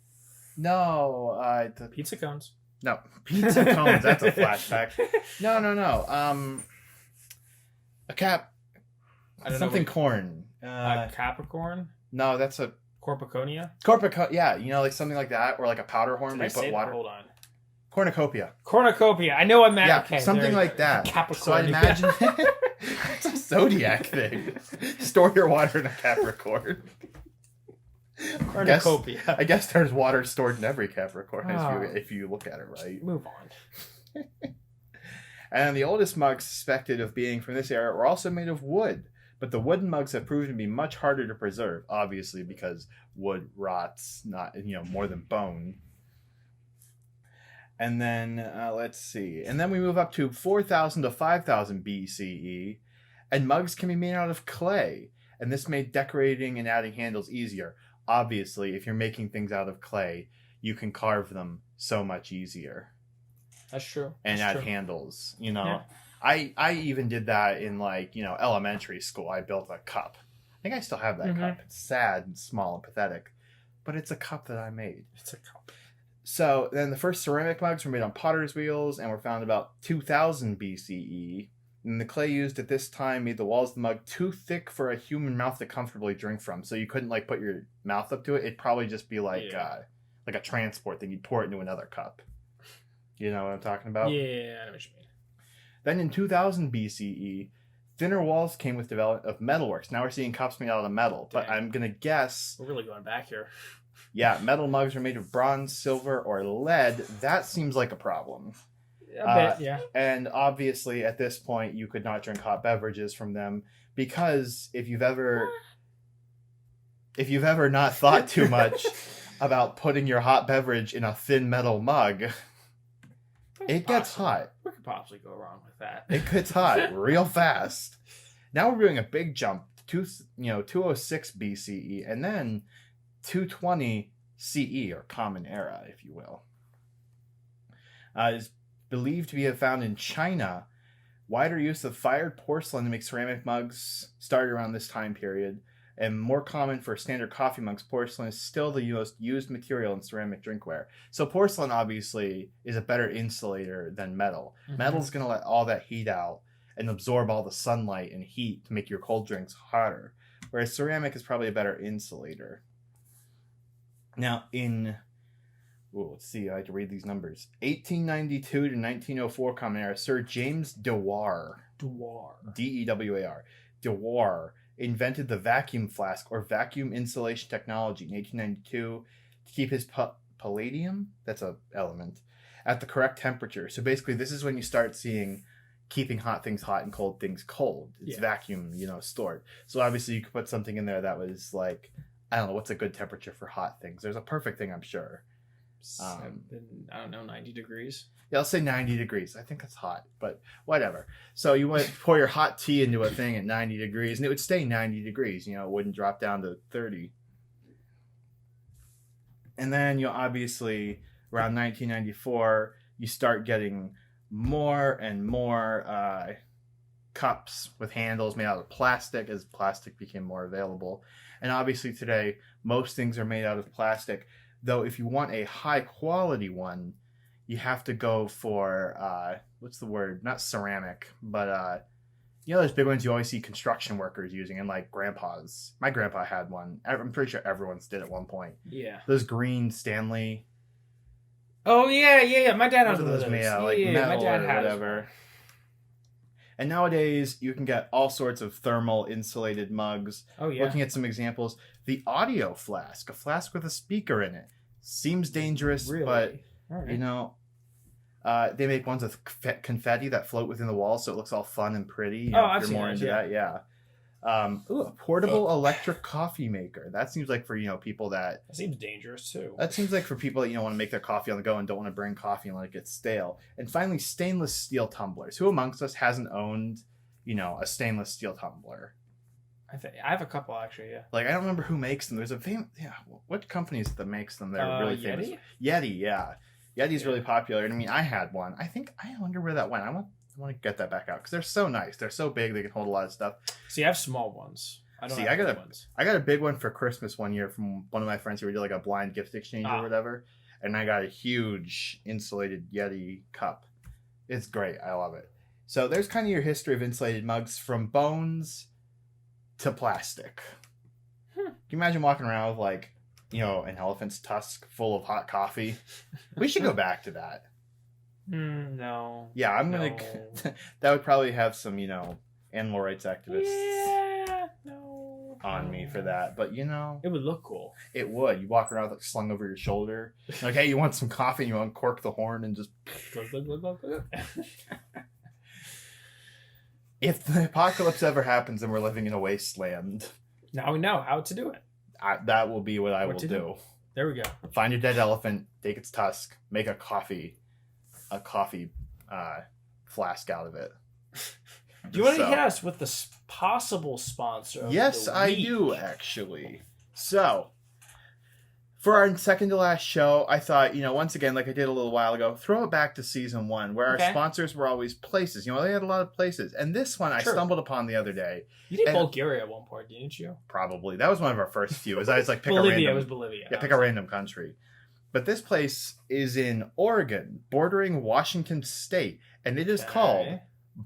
[SPEAKER 2] No,
[SPEAKER 1] Pizza cones.
[SPEAKER 2] No, pizza cones. That's a flashback. No. A cap.
[SPEAKER 1] I don't
[SPEAKER 2] something
[SPEAKER 1] know
[SPEAKER 2] corn.
[SPEAKER 1] A Capricorn.
[SPEAKER 2] No, that's a
[SPEAKER 1] Corpiconia.
[SPEAKER 2] Yeah, like something like that, or like a powder horn
[SPEAKER 1] Did
[SPEAKER 2] where
[SPEAKER 1] I
[SPEAKER 2] you put
[SPEAKER 1] say
[SPEAKER 2] water.
[SPEAKER 1] that? Hold on.
[SPEAKER 2] Cornucopia.
[SPEAKER 1] Cornucopia. I know what meant.
[SPEAKER 2] Yeah,
[SPEAKER 1] Okay,
[SPEAKER 2] something like that.
[SPEAKER 1] Capricorn.
[SPEAKER 2] So I imagine it's a zodiac thing. Store your water in a Capricorn.
[SPEAKER 1] Cornucopia.
[SPEAKER 2] I guess there's water stored in every Capricorn if you look at it right.
[SPEAKER 1] Move on.
[SPEAKER 2] And the oldest mugs suspected of being from this era were also made of wood. But the wooden mugs have proven to be much harder to preserve, obviously, because wood rots more than bone. And then, let's see. And then we move up to 4,000 to 5,000 BCE. And mugs can be made out of clay. And this made decorating and adding handles easier. Obviously, if you're making things out of clay, you can carve them so much easier.
[SPEAKER 1] That's true.
[SPEAKER 2] And add handles, Yeah. I even did that in elementary school. I built a cup. I think I still have that cup. It's sad and small and pathetic, but it's a cup that I made.
[SPEAKER 1] It's a cup.
[SPEAKER 2] So then the first ceramic mugs were made on potter's wheels and were found about 2000 BCE. And the clay used at this time made the walls of the mug too thick for a human mouth to comfortably drink from. So you couldn't put your mouth up to it. It'd probably just be like a transport thing. You'd pour it into another cup. You know what I'm talking about?
[SPEAKER 1] Yeah, I know what you mean.
[SPEAKER 2] Then in 2000 BCE, thinner walls came with development of metalworks. Now we're seeing cups made out of metal, but I'm going to guess...
[SPEAKER 1] We're really going back here.
[SPEAKER 2] Yeah, metal mugs are made of bronze, silver, or lead. That seems like a problem.
[SPEAKER 1] A bit, yeah.
[SPEAKER 2] And obviously, at this point, you could not drink hot beverages from them, because if you've ever not thought too much about putting your hot beverage in a thin metal mug... It gets hot.
[SPEAKER 1] What could possibly go wrong with that?
[SPEAKER 2] It gets hot real fast. Now we're doing a big jump to 206 BCE and then 220 CE, or Common Era, if you will. Is believed to be found in China. Wider use of fired porcelain to make ceramic mugs started around this time period. And more common for standard coffee mugs, porcelain is still the most used material in ceramic drinkware. So porcelain, obviously, is a better insulator than metal. Mm-hmm. Metal's going to let all that heat out and absorb all the sunlight and heat to make your cold drinks hotter. Whereas ceramic is probably a better insulator. Now, let's see, I have to read these numbers. 1892 to 1904 Common Era, Sir James Dewar. D-E-W-A-R. Dewar invented the vacuum flask, or vacuum insulation technology, in 1892 to keep his palladium, that's an element, at the correct temperature. So basically, this is when you start seeing keeping hot things hot and cold things cold. It's vacuum, stored. So obviously, you could put something in there that was like, I don't know, what's a good temperature for hot things? There's a perfect thing, I'm sure.
[SPEAKER 1] I don't know, 90 degrees.
[SPEAKER 2] Yeah, I'll say 90 degrees. I think that's hot, but whatever. So you would pour your hot tea into a thing at 90 degrees, and it would stay 90 degrees. It wouldn't drop down to 30. And then, obviously, around 1994, you start getting more and more cups with handles made out of plastic as plastic became more available. And obviously today, most things are made out of plastic. Though if you want a high-quality one, you have to go for, what's the word? Not ceramic, but, those big ones you always see construction workers using, and grandpas. My grandpa had one. I'm pretty sure everyone's did at one point.
[SPEAKER 1] Yeah.
[SPEAKER 2] Those green Stanley.
[SPEAKER 1] Oh, yeah. My dad has
[SPEAKER 2] one of those made out
[SPEAKER 1] of
[SPEAKER 2] metal
[SPEAKER 1] my dad
[SPEAKER 2] or
[SPEAKER 1] has
[SPEAKER 2] whatever.
[SPEAKER 1] One.
[SPEAKER 2] And nowadays, you can get all sorts of thermal insulated mugs.
[SPEAKER 1] Oh, yeah.
[SPEAKER 2] Looking at some examples, the audio flask, a flask with a speaker in it. Seems dangerous,
[SPEAKER 1] Really?
[SPEAKER 2] but
[SPEAKER 1] All right.
[SPEAKER 2] You know, they make ones with confetti that float within the walls, so it looks all fun and pretty. You know,
[SPEAKER 1] I've
[SPEAKER 2] if
[SPEAKER 1] seen
[SPEAKER 2] you're more
[SPEAKER 1] those,
[SPEAKER 2] into
[SPEAKER 1] yeah.
[SPEAKER 2] that, yeah. Ooh, a portable electric coffee maker. That seems like for people that.
[SPEAKER 1] That seems dangerous too.
[SPEAKER 2] That seems like for people that want to make their coffee on the go and don't want to bring coffee and let it get stale. And finally, stainless steel tumblers. Who amongst us hasn't owned, a stainless steel tumbler?
[SPEAKER 1] I have a couple actually. Yeah.
[SPEAKER 2] Like I don't remember who makes them. There's a what company is it that makes them? They're really famous. Yeti, yeah. Yeti's really popular. And I mean, I had one. I wonder where that went. I want to get that back out because they're so nice. They're so big. They can hold a lot of stuff.
[SPEAKER 1] See, I have small ones. I don't. have big ones.
[SPEAKER 2] I got a big one for Christmas one year from one of my friends who did like a blind gift exchange or whatever. And I got a huge insulated Yeti cup. It's great. I love it. So there's kind of your history of insulated mugs from bones to plastic. Can you imagine walking around with like, an elephant's tusk full of hot coffee? We should go back to that.
[SPEAKER 1] No.
[SPEAKER 2] Yeah, I'm gonna. That would probably have some, animal rights activists.
[SPEAKER 1] Yeah. No.
[SPEAKER 2] On me for that, but
[SPEAKER 1] it would look cool.
[SPEAKER 2] It would. You walk around with slung over your shoulder, like, hey, you want some coffee? And you uncork the horn and just. If the apocalypse ever happens and we're living in a wasteland,
[SPEAKER 1] now we know how to do it.
[SPEAKER 2] That will be what I will do.
[SPEAKER 1] There we go.
[SPEAKER 2] Find a dead elephant, take its tusk, make a coffee flask out of it.
[SPEAKER 1] Do you want to hit us with the possible sponsor of
[SPEAKER 2] Yes,
[SPEAKER 1] the
[SPEAKER 2] I
[SPEAKER 1] week?
[SPEAKER 2] do, actually. So, for our second to last show, I thought, once again, like I did a little while ago, throw it back to season 1, where our sponsors were always places. They had a lot of places. And this one I stumbled upon the other day.
[SPEAKER 1] You did Bulgaria at one point, didn't you?
[SPEAKER 2] Probably. That was one of our first few. I was like, pick
[SPEAKER 1] Bolivia,
[SPEAKER 2] a random.
[SPEAKER 1] It was Bolivia.
[SPEAKER 2] Yeah, pick a random country. But this place is in Oregon, bordering Washington State. And it is called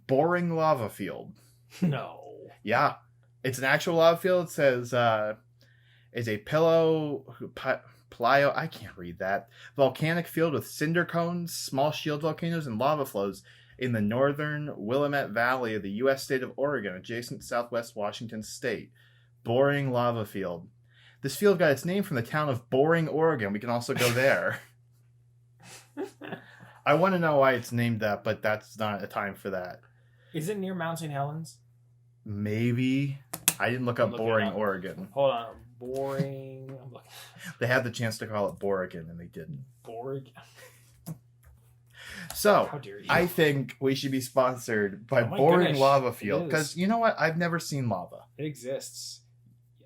[SPEAKER 2] Boring Lava Field.
[SPEAKER 1] No.
[SPEAKER 2] Yeah. It's an actual lava field. It says, is a plyo, I can't read that, volcanic field with cinder cones, small shield volcanoes, and lava flows in the northern Willamette Valley of the U.S. state of Oregon, adjacent to southwest Washington State. Boring Lava Field. This field got its name from the town of Boring, Oregon. We can also go there. I want to know why it's named that, but that's not a time for that.
[SPEAKER 1] Is it near Mount St. Helens?
[SPEAKER 2] Maybe. I didn't look up Boring, Oregon.
[SPEAKER 1] Hold on. Boring. I'm looking.
[SPEAKER 2] They had the chance to call it Boregon, and they didn't.
[SPEAKER 1] Boring.
[SPEAKER 2] So,
[SPEAKER 1] how dare you?
[SPEAKER 2] I think we should be sponsored by Boring Lava Field. Because you know what? I've never seen lava.
[SPEAKER 1] It exists.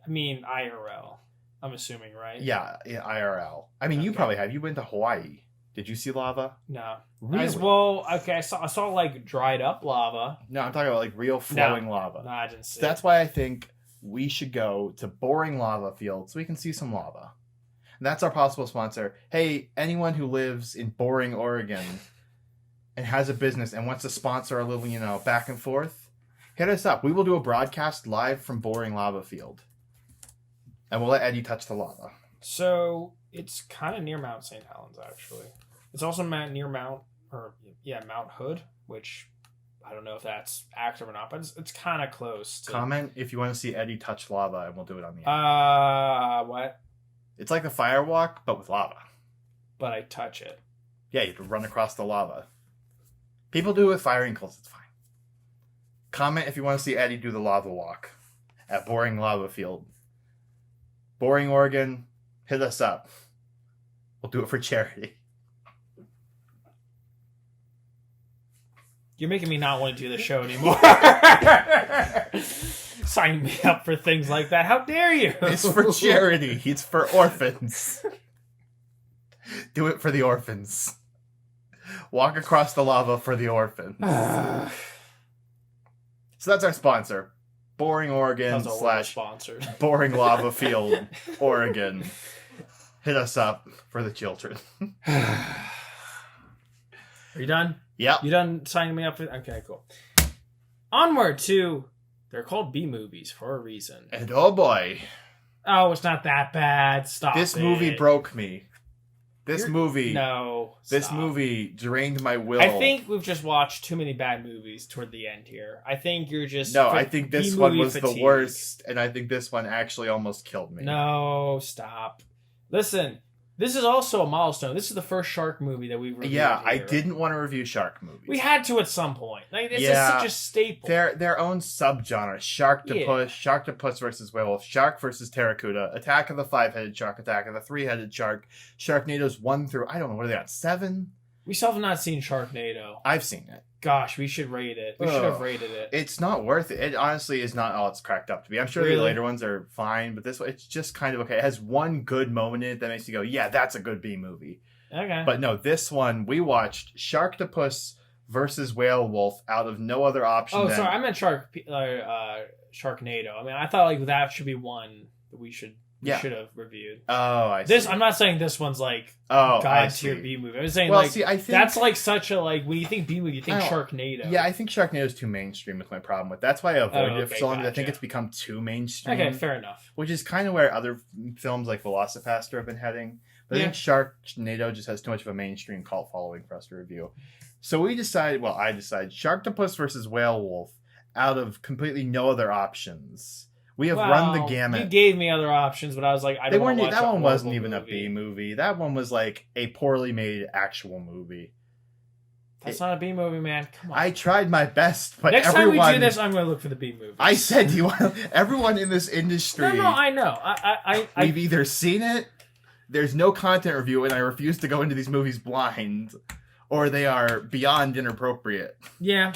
[SPEAKER 1] I mean, IRL. I'm assuming, right?
[SPEAKER 2] Yeah, IRL. I mean, you probably have. You went to Hawaii. Did you see lava?
[SPEAKER 1] No.
[SPEAKER 2] Really?
[SPEAKER 1] I saw like dried up lava.
[SPEAKER 2] No, I'm talking about like real flowing lava.
[SPEAKER 1] No, I didn't see.
[SPEAKER 2] So that's why I think we should go to Boring Lava Field so we can see some lava. And that's our possible sponsor. Hey, anyone who lives in Boring, Oregon and has a business and wants to sponsor a little, back and forth, hit us up. We will do a broadcast live from Boring Lava Field. And we'll let Eddie touch the lava.
[SPEAKER 1] So it's kind of near Mount St. Helens, actually. It's also near Mount Hood, which I don't know if that's active or not, but it's kind of close.
[SPEAKER 2] Comment if you want to see Eddie touch lava, and we'll do it on the end.
[SPEAKER 1] What?
[SPEAKER 2] It's like the fire walk, but with lava.
[SPEAKER 1] But I touch it.
[SPEAKER 2] Yeah, you have to run across the lava. People do it with fire ankles. It's fine. Comment if you want to see Eddie do the lava walk at Boring Lava Field. Boring, Oregon. Hit us up. We'll do it for charity.
[SPEAKER 1] You're making me not want to do the show anymore. Signing me up for things like that. How dare you?
[SPEAKER 2] It's for charity. It's for orphans. Do it for the orphans. Walk across the lava for the orphans. So that's our sponsor. Boring, Oregon / Boring Lava Field, Oregon. Hit us up for the children.
[SPEAKER 1] Are you done?
[SPEAKER 2] Yep.
[SPEAKER 1] You done signing me up for... Okay, cool. Onward to... They're called B-movies for a reason.
[SPEAKER 2] And oh boy.
[SPEAKER 1] Oh, it's not that bad. Stop
[SPEAKER 2] This movie broke me. This movie drained my will.
[SPEAKER 1] I think we've just watched too many bad movies toward the end here. I think you're just...
[SPEAKER 2] No, I think this one was the worst, and I think this one actually almost killed me.
[SPEAKER 1] No, stop. Listen, This is also a milestone. This is the first shark movie that we've reviewed.
[SPEAKER 2] Yeah, I
[SPEAKER 1] here.
[SPEAKER 2] didn't want to review shark movies.
[SPEAKER 1] We had to at some point. Like this is
[SPEAKER 2] Yeah.
[SPEAKER 1] such a staple.
[SPEAKER 2] Their own subgenre: Sharktopus, Sharktopus versus werewolf, Shark versus Terracuda, Attack of the Five-Headed Shark, Attack of the Three-Headed Shark, Sharknado's 1 through I don't know what are they on 7.
[SPEAKER 1] We still have not seen Sharknado.
[SPEAKER 2] I've seen it.
[SPEAKER 1] Gosh, we should rate it. We should have rated it.
[SPEAKER 2] It's not worth it. It honestly is not all it's cracked up to be. I'm sure
[SPEAKER 1] Really?
[SPEAKER 2] the later ones are fine, but this one, it's just kind of okay. It has one good moment in it that makes you go, yeah, that's a good B movie.
[SPEAKER 1] Okay.
[SPEAKER 2] But no, this one, we watched Sharktopus versus Whale Wolf out of no other option
[SPEAKER 1] Oh,
[SPEAKER 2] than...
[SPEAKER 1] sorry. I meant Sharknado. I mean, I thought like that should be one that we should have reviewed.
[SPEAKER 2] Oh, I see.
[SPEAKER 1] I'm not saying this one's like
[SPEAKER 2] I
[SPEAKER 1] God
[SPEAKER 2] see.
[SPEAKER 1] tier B movie. I'm saying
[SPEAKER 2] Well,
[SPEAKER 1] like
[SPEAKER 2] see, I think...
[SPEAKER 1] that's like such a like when you think B movie, you think
[SPEAKER 2] I don't-
[SPEAKER 1] Sharknado.
[SPEAKER 2] Yeah, I think Sharknado is too mainstream with my problem with. That's why I avoided it for
[SPEAKER 1] okay,
[SPEAKER 2] so long. I
[SPEAKER 1] gotcha.
[SPEAKER 2] think it's become too mainstream.
[SPEAKER 1] Okay, fair enough.
[SPEAKER 2] Which is kind of where other films like Velocipaster have been heading. But I think Sharknado just has too much of a mainstream cult following for us to review. So I decided Sharktopus versus Whale Wolf out of completely no other options. We have run the gamut.
[SPEAKER 1] You gave me other options, but I was like, I don't want to watch
[SPEAKER 2] that one wasn't
[SPEAKER 1] horrible
[SPEAKER 2] even a
[SPEAKER 1] movie.
[SPEAKER 2] B movie. That one was like a poorly made actual movie.
[SPEAKER 1] That's not a B movie, man. Come on.
[SPEAKER 2] I tried my best, but
[SPEAKER 1] Next
[SPEAKER 2] everyone...
[SPEAKER 1] time we do this, I'm going to look for the B movie.
[SPEAKER 2] I said everyone in this industry...
[SPEAKER 1] No, I know.
[SPEAKER 2] We've either seen it, there's no content review, and I refuse to go into these movies blind, or they are beyond inappropriate.
[SPEAKER 1] Yeah.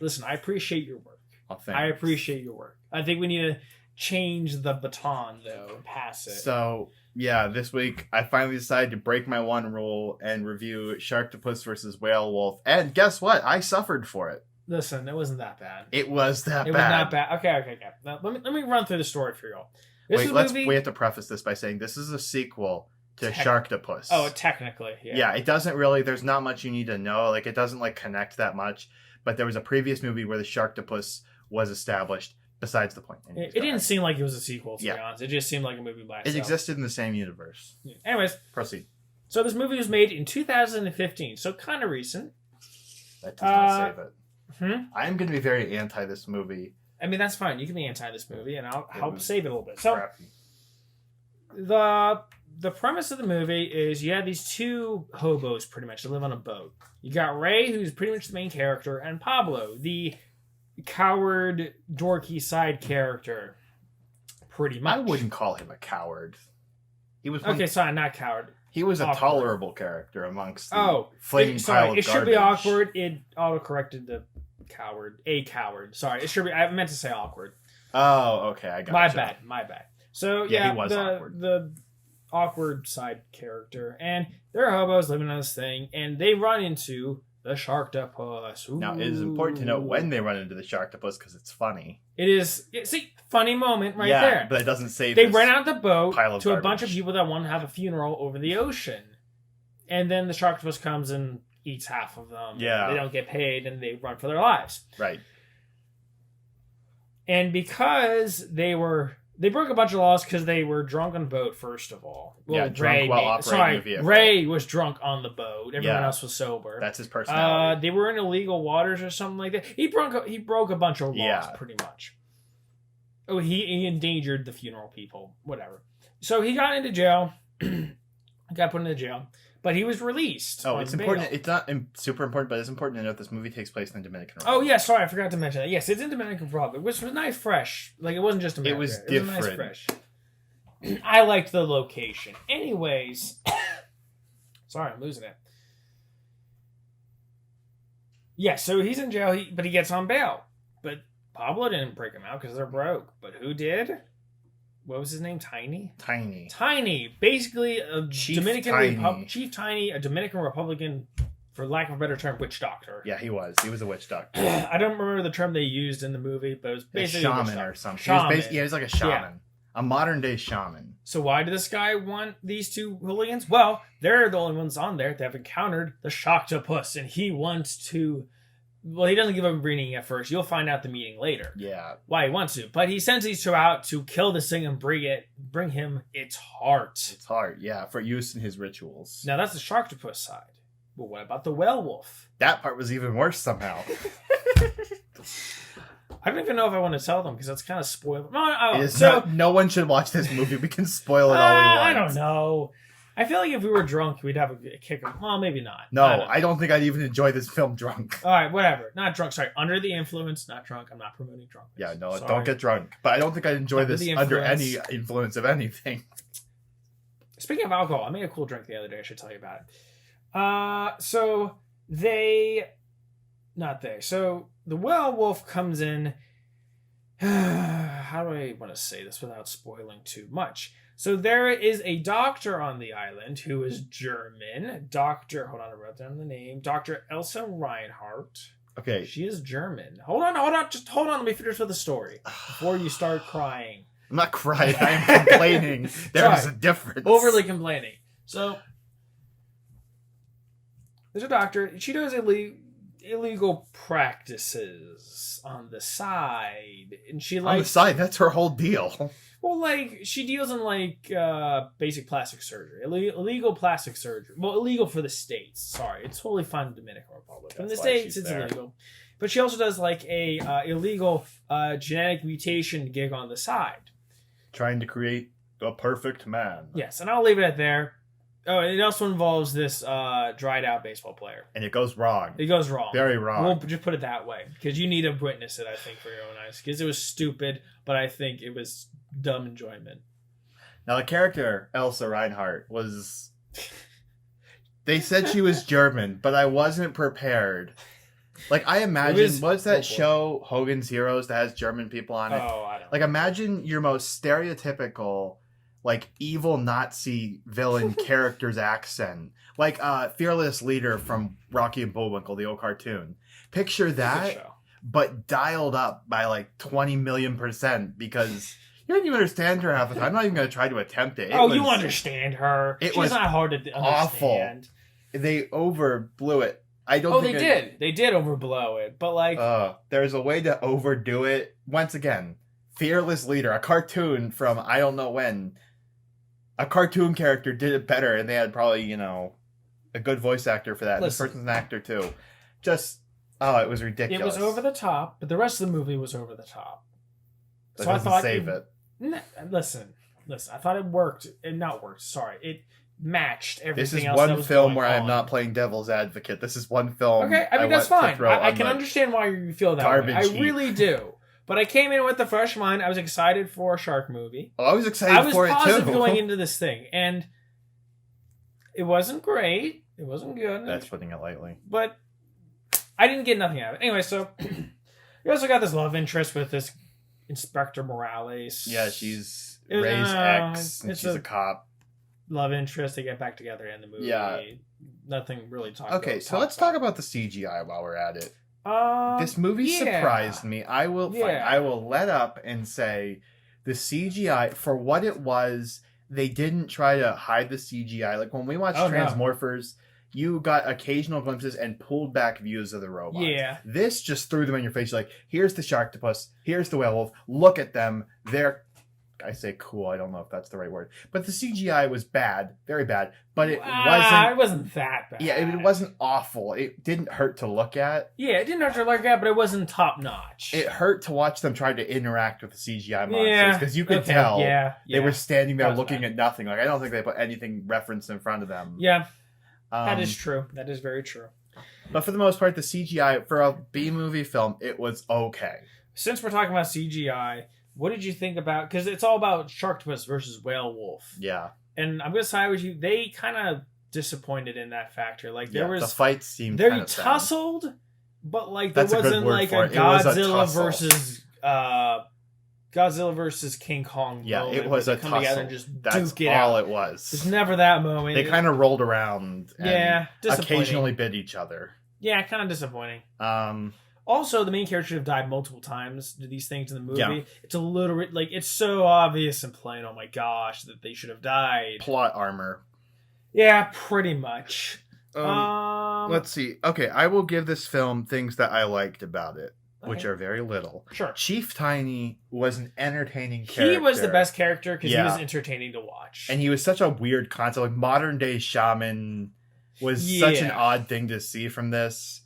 [SPEAKER 1] Listen, I appreciate your work.
[SPEAKER 2] Oh,
[SPEAKER 1] I appreciate your work. I think we need to change the baton, though, and pass it.
[SPEAKER 2] So, yeah, this week I finally decided to break my one rule and review Sharktopus versus Whale Wolf. And guess what? I suffered for it.
[SPEAKER 1] Listen, it wasn't that bad.
[SPEAKER 2] It was that bad.
[SPEAKER 1] It was not bad. Okay. Now, let me run through the story for y'all.
[SPEAKER 2] We have to preface this by saying this is a sequel to Sharktopus.
[SPEAKER 1] Oh, technically, yeah.
[SPEAKER 2] Yeah, it doesn't really, there's not much you need to know. Like, it doesn't, like, connect that much. But there was a previous movie where the Sharktopus was established. Besides the point.
[SPEAKER 1] It didn't seem like it was a sequel, to be
[SPEAKER 2] Yeah.
[SPEAKER 1] honest. It just seemed like a movie by
[SPEAKER 2] It
[SPEAKER 1] itself.
[SPEAKER 2] existed in the same universe.
[SPEAKER 1] Yeah. Anyways,
[SPEAKER 2] Proceed.
[SPEAKER 1] so this movie was made in 2015, so kind of recent.
[SPEAKER 2] That does not save it.
[SPEAKER 1] Hmm?
[SPEAKER 2] I am going to be very anti this movie.
[SPEAKER 1] I mean, that's fine. You can be anti this movie, and I'll help
[SPEAKER 2] was
[SPEAKER 1] save it a little bit. So,
[SPEAKER 2] Crappy.
[SPEAKER 1] the premise of the movie is you have these two hobos, pretty much, that live on a boat. You got Ray, who's pretty much the main character, and Pablo, the coward, dorky side character. Pretty much.
[SPEAKER 2] I wouldn't call him a coward. He was
[SPEAKER 1] Okay, sorry, not coward.
[SPEAKER 2] He was a
[SPEAKER 1] awkward.
[SPEAKER 2] tolerable character amongst the flaming
[SPEAKER 1] sorry,
[SPEAKER 2] pile of
[SPEAKER 1] it should be
[SPEAKER 2] garbage.
[SPEAKER 1] awkward. It auto-corrected the coward. A coward. Sorry, it should be. I meant to say awkward.
[SPEAKER 2] Oh, okay, I got
[SPEAKER 1] My bad. So
[SPEAKER 2] Yeah,
[SPEAKER 1] yeah,
[SPEAKER 2] he was awkward.
[SPEAKER 1] the awkward side character, and they're hobos living on this thing, and they run into the Sharktopus.
[SPEAKER 2] Now, it is important to note when they run into the Sharktopus because it's funny.
[SPEAKER 1] It is. See, funny moment right
[SPEAKER 2] yeah,
[SPEAKER 1] there.
[SPEAKER 2] but it doesn't save
[SPEAKER 1] They
[SPEAKER 2] this
[SPEAKER 1] ran out the boat
[SPEAKER 2] pile of
[SPEAKER 1] to a bunch of
[SPEAKER 2] garbage.
[SPEAKER 1] people that want to have a funeral over the ocean, and then the Sharktopus comes and eats half of them.
[SPEAKER 2] Yeah.
[SPEAKER 1] They don't get paid, and they run for their lives.
[SPEAKER 2] Right.
[SPEAKER 1] And because they broke a bunch of laws because they were drunk on the boat, first of all.
[SPEAKER 2] Yeah, drunk while operating a vehicle.
[SPEAKER 1] Ray was drunk on the boat. Everyone
[SPEAKER 2] Yeah.
[SPEAKER 1] else was sober.
[SPEAKER 2] That's his personality.
[SPEAKER 1] They were in illegal waters or something like that. He broke a bunch of laws,
[SPEAKER 2] Yeah.
[SPEAKER 1] pretty much. Oh, he endangered the funeral people. Whatever. So he got into jail. Got put into jail. But he was released.
[SPEAKER 2] Oh,
[SPEAKER 1] on
[SPEAKER 2] it's
[SPEAKER 1] bail.
[SPEAKER 2] important. It's not super important, but it's important to note this movie takes place in the Dominican
[SPEAKER 1] Oh,
[SPEAKER 2] Republic.
[SPEAKER 1] yeah, sorry, I forgot to mention that. Yes, it's in Dominican Republic, which was nice, fresh. Like, it wasn't just America.
[SPEAKER 2] was
[SPEAKER 1] It was
[SPEAKER 2] different.
[SPEAKER 1] nice, fresh. I liked the location. Anyways, sorry, I'm losing it. Yeah, so he's in jail, but he gets on bail. But Pablo didn't break him out because they're broke. But who did? What was his name? Tiny?
[SPEAKER 2] Tiny.
[SPEAKER 1] Tiny. Basically, a
[SPEAKER 2] Chief
[SPEAKER 1] Dominican
[SPEAKER 2] Tiny.
[SPEAKER 1] Chief Tiny, a Dominican Republican, for lack of a better term, witch doctor.
[SPEAKER 2] Yeah, he was. He was a witch doctor.
[SPEAKER 1] I don't remember the term they used in the movie, but it was
[SPEAKER 2] A
[SPEAKER 1] basically a witch
[SPEAKER 2] shaman
[SPEAKER 1] doctor.
[SPEAKER 2] or something.
[SPEAKER 1] Shaman.
[SPEAKER 2] He was like a shaman.
[SPEAKER 1] Yeah.
[SPEAKER 2] A modern day shaman.
[SPEAKER 1] So why did this guy want these two hooligans? Well, they're the only ones on there that have encountered the Sharktopus, and he wants to. Well, he doesn't give up reading at first. You'll find out the meeting later.
[SPEAKER 2] Yeah.
[SPEAKER 1] Why he wants to, but he sends these two out to kill this thing and bring him its heart.
[SPEAKER 2] It's hard. Yeah, for use in his rituals.
[SPEAKER 1] Now that's the Sharktopus side. But what about the werewolf?
[SPEAKER 2] That part was even worse somehow.
[SPEAKER 1] I don't even know if I want to tell them because that's kind of spoiled.
[SPEAKER 2] No one should watch this movie. We can spoil it all we want.
[SPEAKER 1] I don't know. I feel like if we were drunk, we'd have a kick. Well, maybe not.
[SPEAKER 2] No,
[SPEAKER 1] I don't know.
[SPEAKER 2] I don't think I'd even enjoy this film drunk.
[SPEAKER 1] All right, whatever. Not drunk. Sorry, under the influence, not drunk. I'm not promoting drunk.
[SPEAKER 2] Yeah, no,
[SPEAKER 1] Sorry.
[SPEAKER 2] don't get drunk. But I don't think I'd enjoy
[SPEAKER 1] Under
[SPEAKER 2] this
[SPEAKER 1] the
[SPEAKER 2] under any
[SPEAKER 1] influence.
[SPEAKER 2] influence of anything.
[SPEAKER 1] Speaking of alcohol, I made a cool drink the other day. I should tell you about it. So the werewolf comes in. How do I want to say this without spoiling too much? So there is a doctor on the island who is German. Hold on, I wrote down the name. Dr. Elsa Reinhardt.
[SPEAKER 2] Okay.
[SPEAKER 1] She is German. Hold on. Just hold on. Let me finish with the story before you start crying.
[SPEAKER 2] I'm not crying. I am complaining. There's
[SPEAKER 1] Sorry.
[SPEAKER 2] a difference.
[SPEAKER 1] Overly complaining. So there's a doctor. She does illegal practices on the side, and she
[SPEAKER 2] On the
[SPEAKER 1] likes.
[SPEAKER 2] side, that's her whole deal.
[SPEAKER 1] Well, like she deals in basic plastic surgery, illegal plastic surgery. Well, illegal for the states. Sorry, it's totally fine in the Dominican Republic. In the
[SPEAKER 2] That's why
[SPEAKER 1] states,
[SPEAKER 2] she's
[SPEAKER 1] it's
[SPEAKER 2] there.
[SPEAKER 1] illegal. But she also does like a illegal genetic mutation gig on the side.
[SPEAKER 2] Trying to create a perfect man.
[SPEAKER 1] Yes, and I'll leave it at there. Oh, and it also involves this dried out baseball player.
[SPEAKER 2] And it goes wrong.
[SPEAKER 1] It goes wrong.
[SPEAKER 2] Very wrong.
[SPEAKER 1] We'll just put it that way because you need to witness it. I think for your own eyes because it was stupid, but I think it was dumb enjoyment.
[SPEAKER 2] Now, the character, Elsa Reinhardt, was... They said she was German, but I wasn't prepared. Like, I imagine... What's that show, Hogan's Heroes, that has German people on it?
[SPEAKER 1] Oh, I don't
[SPEAKER 2] Like, imagine your most stereotypical, like, evil Nazi villain character's accent. Like, Fearless Leader from Rocky and Bullwinkle, the old cartoon. Picture
[SPEAKER 1] Good
[SPEAKER 2] that,
[SPEAKER 1] show.
[SPEAKER 2] but dialed up by, like, 20 million% because... You don't even understand her half the time. I'm not even going to try to attempt it.
[SPEAKER 1] You understand her.
[SPEAKER 2] It
[SPEAKER 1] She's
[SPEAKER 2] was
[SPEAKER 1] not hard to
[SPEAKER 2] awful.
[SPEAKER 1] understand.
[SPEAKER 2] They overblew it. I don't think
[SPEAKER 1] They did overblow it, but like...
[SPEAKER 2] there's a way to overdo it. Once again, Fearless Leader, a cartoon from I don't know when. A cartoon character did it better, and they had probably, a good voice actor for that. This
[SPEAKER 1] Listen.
[SPEAKER 2] person's an actor, too. It was ridiculous.
[SPEAKER 1] It was over the top, but the rest of the movie was over the top.
[SPEAKER 2] That
[SPEAKER 1] So I
[SPEAKER 2] doesn't
[SPEAKER 1] thought
[SPEAKER 2] save it.
[SPEAKER 1] Listen. I thought it worked. Sorry, it matched everything
[SPEAKER 2] This is
[SPEAKER 1] else. that
[SPEAKER 2] one
[SPEAKER 1] was
[SPEAKER 2] film
[SPEAKER 1] going
[SPEAKER 2] where I'm
[SPEAKER 1] on.
[SPEAKER 2] not playing devil's advocate. This is one film.
[SPEAKER 1] Okay, I mean that's
[SPEAKER 2] want to
[SPEAKER 1] fine.
[SPEAKER 2] throw
[SPEAKER 1] I
[SPEAKER 2] on
[SPEAKER 1] can
[SPEAKER 2] the
[SPEAKER 1] understand why you feel that
[SPEAKER 2] garbage
[SPEAKER 1] way. I
[SPEAKER 2] heap.
[SPEAKER 1] really do. But I came in with a fresh mind. I was excited for a shark movie.
[SPEAKER 2] Oh, I was excited
[SPEAKER 1] I was
[SPEAKER 2] for it
[SPEAKER 1] positive
[SPEAKER 2] too.
[SPEAKER 1] going into this thing, and it wasn't great. It wasn't good.
[SPEAKER 2] That's putting it lightly.
[SPEAKER 1] But I didn't get nothing out of it. Anyway, so you also got this love interest with this Inspector Morales.
[SPEAKER 2] Yeah, she's
[SPEAKER 1] It-
[SPEAKER 2] Ray's ex, and
[SPEAKER 1] it's
[SPEAKER 2] she's a cop.
[SPEAKER 1] love interest. They get back together in the movie.
[SPEAKER 2] Yeah.
[SPEAKER 1] Nothing really talk
[SPEAKER 2] Okay, so let's talk about the CGI while we're at it. This movie
[SPEAKER 1] yeah.
[SPEAKER 2] surprised me. I will fine,
[SPEAKER 1] Yeah.
[SPEAKER 2] I will let up and say the CGI for what it was, they didn't try to hide the CGI. Like when we watched
[SPEAKER 1] Oh, no.
[SPEAKER 2] Transmorphers, you got occasional glimpses and pulled back views of the robots.
[SPEAKER 1] Yeah.
[SPEAKER 2] This just threw them in your face like, here's the Sharktopus, here's the werewolf, look at them. They're I say cool, I don't know if that's the right word. But the CGI was bad, very bad, but it
[SPEAKER 1] wasn't that bad.
[SPEAKER 2] yeah, it wasn't awful. It didn't hurt to look at.
[SPEAKER 1] Yeah, it didn't hurt to look at, but it wasn't top notch.
[SPEAKER 2] It hurt to watch them try to interact with the CGI monsters
[SPEAKER 1] yeah,
[SPEAKER 2] because you could
[SPEAKER 1] okay,
[SPEAKER 2] tell
[SPEAKER 1] yeah,
[SPEAKER 2] they were standing there
[SPEAKER 1] That was
[SPEAKER 2] looking
[SPEAKER 1] bad.
[SPEAKER 2] at nothing. Like I don't think they put anything referenced in front of them.
[SPEAKER 1] Yeah, that is
[SPEAKER 2] Um,
[SPEAKER 1] true. That is very true.
[SPEAKER 2] But for the most part, the CGI for a B movie film, it was okay.
[SPEAKER 1] Since we're talking about CGI, what did you think about? Because it's all about Sharktopus versus Werewolf,
[SPEAKER 2] Yeah,
[SPEAKER 1] and I'm gonna side with you. They kind of disappointed in that factor. Like there
[SPEAKER 2] the
[SPEAKER 1] was,
[SPEAKER 2] fight seemed
[SPEAKER 1] they
[SPEAKER 2] kind of sad.
[SPEAKER 1] tussled, but like there
[SPEAKER 2] That's a good
[SPEAKER 1] wasn't
[SPEAKER 2] word
[SPEAKER 1] like
[SPEAKER 2] for
[SPEAKER 1] a
[SPEAKER 2] it. It was a
[SPEAKER 1] Godzilla
[SPEAKER 2] tussle.
[SPEAKER 1] versus Godzilla versus King Kong.
[SPEAKER 2] Yeah,
[SPEAKER 1] moment
[SPEAKER 2] it was
[SPEAKER 1] where
[SPEAKER 2] a
[SPEAKER 1] they come together
[SPEAKER 2] tussle.
[SPEAKER 1] and just
[SPEAKER 2] That's
[SPEAKER 1] duke it
[SPEAKER 2] all
[SPEAKER 1] out.
[SPEAKER 2] it was.
[SPEAKER 1] There's never that moment.
[SPEAKER 2] They kind of rolled around. And
[SPEAKER 1] yeah, disappointing.
[SPEAKER 2] occasionally bit each other.
[SPEAKER 1] Yeah, kind of disappointing.
[SPEAKER 2] Um,
[SPEAKER 1] Also, the main character have died multiple times to these things in the movie.
[SPEAKER 2] Yeah.
[SPEAKER 1] It's a little bit like it's so obvious and plain. Oh my gosh, that they should have died.
[SPEAKER 2] plot armor.
[SPEAKER 1] Yeah, pretty much. Um,
[SPEAKER 2] Let's see. Okay, I will give this film things that I liked about it, which
[SPEAKER 1] okay.
[SPEAKER 2] are very little.
[SPEAKER 1] Sure.
[SPEAKER 2] Chief Tiny was an entertaining character.
[SPEAKER 1] He was the best character because
[SPEAKER 2] Yeah.
[SPEAKER 1] he was entertaining to watch.
[SPEAKER 2] And he was such a weird concept. Like modern day shaman was such an
[SPEAKER 1] Yeah.
[SPEAKER 2] odd thing to see from this.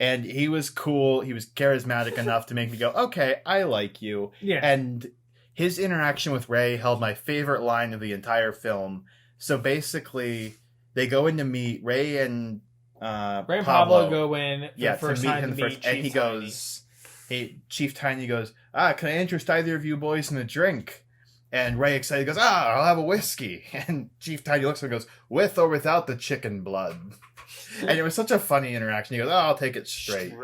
[SPEAKER 2] And he was cool. He was charismatic enough to make me go, okay, I like you.
[SPEAKER 1] yeah,
[SPEAKER 2] And his interaction with Ray held my favorite line of the entire film. So basically, they go in to meet Ray and
[SPEAKER 1] Ray and Pablo go in for
[SPEAKER 2] yeah,
[SPEAKER 1] the first time to meet
[SPEAKER 2] first, and he
[SPEAKER 1] Chief
[SPEAKER 2] goes, Chief Tiny goes, can I interest either of you boys in a drink? And Ray excited goes, I'll have a whiskey. And Chief Tiny looks and goes, with or without the chicken blood? And it was such a funny interaction. He goes, I'll take it straight.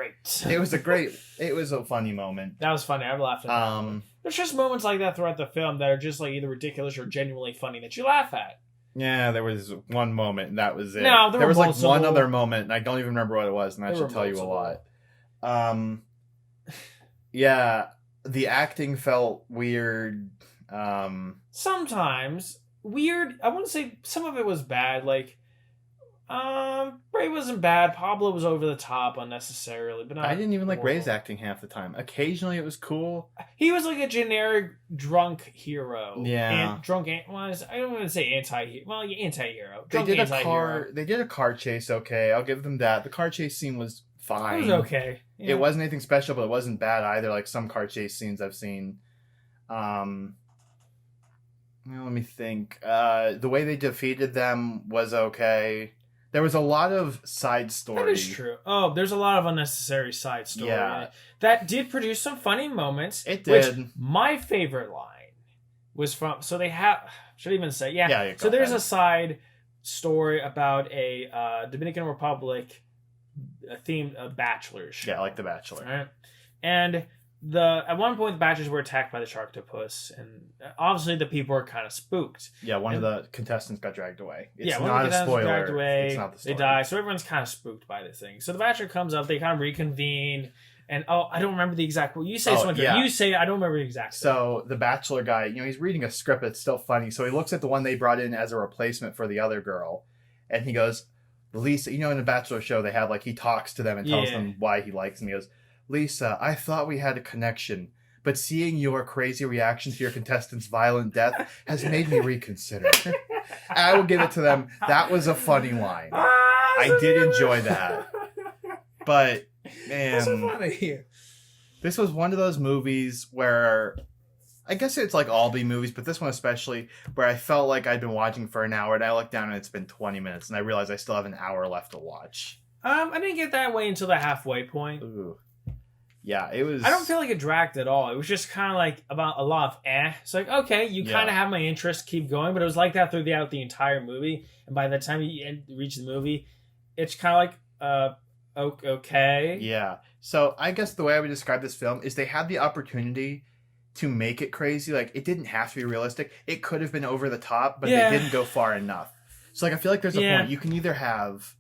[SPEAKER 2] It was a funny moment.
[SPEAKER 1] That was funny. I've laughed at that. There's just moments like that throughout the film that are just like either ridiculous or genuinely funny that you laugh at.
[SPEAKER 2] Yeah, there was one moment, and that was it.
[SPEAKER 1] No,
[SPEAKER 2] there was like one other moment, and I don't even remember what it was, and that should tell you a lot. Yeah, the acting felt weird.
[SPEAKER 1] Sometimes weird. I wouldn't say some of it was bad. Like, Ray wasn't bad. Pablo was over the top unnecessarily, but
[SPEAKER 2] I didn't even like Ray's acting half the time. Occasionally, it was cool.
[SPEAKER 1] He was like a generic drunk hero.
[SPEAKER 2] Yeah,
[SPEAKER 1] I don't want to say anti-hero. Well, anti-hero.
[SPEAKER 2] They did a car chase. Okay, I'll give them that. The car chase scene was fine.
[SPEAKER 1] It was okay. Yeah.
[SPEAKER 2] It wasn't anything special, but it wasn't bad either. Like some car chase scenes I've seen. Let me think. The way they defeated them was okay. There was a lot of side story.
[SPEAKER 1] That is true. Oh, there's a lot of unnecessary side story.
[SPEAKER 2] Yeah.
[SPEAKER 1] That did produce some funny moments.
[SPEAKER 2] It did.
[SPEAKER 1] Which my favorite line was from... So they have... Should I even say? Yeah.
[SPEAKER 2] Yeah,
[SPEAKER 1] so there's a side story about a Dominican Republic themed bachelor show.
[SPEAKER 2] Yeah, like The Bachelor.
[SPEAKER 1] Right? And... at one point the bachelors were attacked by the Sharktopus, and obviously the people were kind of spooked.
[SPEAKER 2] Yeah, one of the contestants got dragged away. It's
[SPEAKER 1] one
[SPEAKER 2] not
[SPEAKER 1] of the
[SPEAKER 2] a spoiler.
[SPEAKER 1] Dragged away,
[SPEAKER 2] it's not the story.
[SPEAKER 1] They die, so everyone's kind of spooked by this thing. So the bachelor comes up, they kind of reconvene, and I don't remember the exact. Well, you say something. Yeah. You say I don't remember the exact.
[SPEAKER 2] So the bachelor guy, he's reading a script that's still funny. So he looks at the one they brought in as a replacement for the other girl, and he goes, "Lisa, in the Bachelor show they have he talks to them and tells them why he likes them." He goes, "Lisa, I thought we had a connection, but seeing your crazy reaction to your contestant's violent death has made me reconsider." I will give it to them. That was a funny line. I did enjoy that. But, man,
[SPEAKER 1] so funny.
[SPEAKER 2] This was one of those movies where, I guess it's like all B movies, but this one especially, where I felt like I'd been watching for an hour, and I looked down and it's been 20 minutes, and I realized I still have an hour left to watch.
[SPEAKER 1] I didn't get that way until the halfway point.
[SPEAKER 2] Ooh. Yeah, it was...
[SPEAKER 1] I don't feel like it dragged at all. It was just kind of like about a lot of It's like, okay, you kind of have my interest, keep going. But it was like that throughout the entire movie. And by the time you reach the movie, it's kind of like, okay.
[SPEAKER 2] Yeah. So I guess the way I would describe this film is they had the opportunity to make it crazy. Like, it didn't have to be realistic. It could have been over the top, but they didn't go far enough. So, I feel like there's a point. You can either have,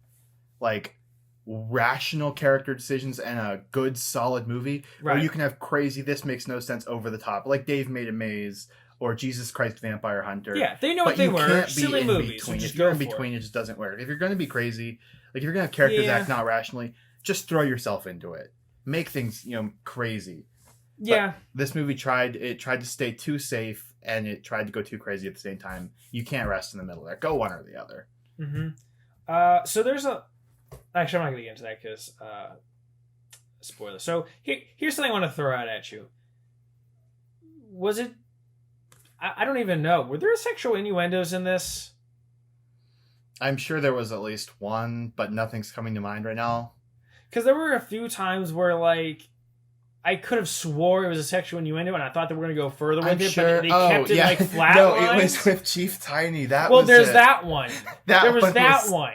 [SPEAKER 2] rational character decisions and a good solid movie, or you can have crazy, this makes no sense, over the top, like Dave Made a Maze or Jesus Christ Vampire Hunter.
[SPEAKER 1] Yeah, they know what they were. Silly movies.
[SPEAKER 2] So if you're in between, it just doesn't work. If you're going to be crazy, if you're going to have characters act not rationally, just throw yourself into it. Make things crazy.
[SPEAKER 1] Yeah,
[SPEAKER 2] but this movie tried to stay too safe, and it tried to go too crazy at the same time. You can't rest in the middle there. Go one or the other.
[SPEAKER 1] Mm-hmm. So there's a... Actually, I'm not going to get into that because spoiler. So here's something I want to throw out at you. Was it... I don't even know. Were there sexual innuendos in this?
[SPEAKER 2] I'm sure there was at least one, but nothing's coming to mind right now.
[SPEAKER 1] Because there were a few times where, I could have swore it was a sexual innuendo, and I thought they were going to go further with it, but they kept it, flat
[SPEAKER 2] No,
[SPEAKER 1] lines.
[SPEAKER 2] it was with Chief Tiny.
[SPEAKER 1] There's that one. There was that one.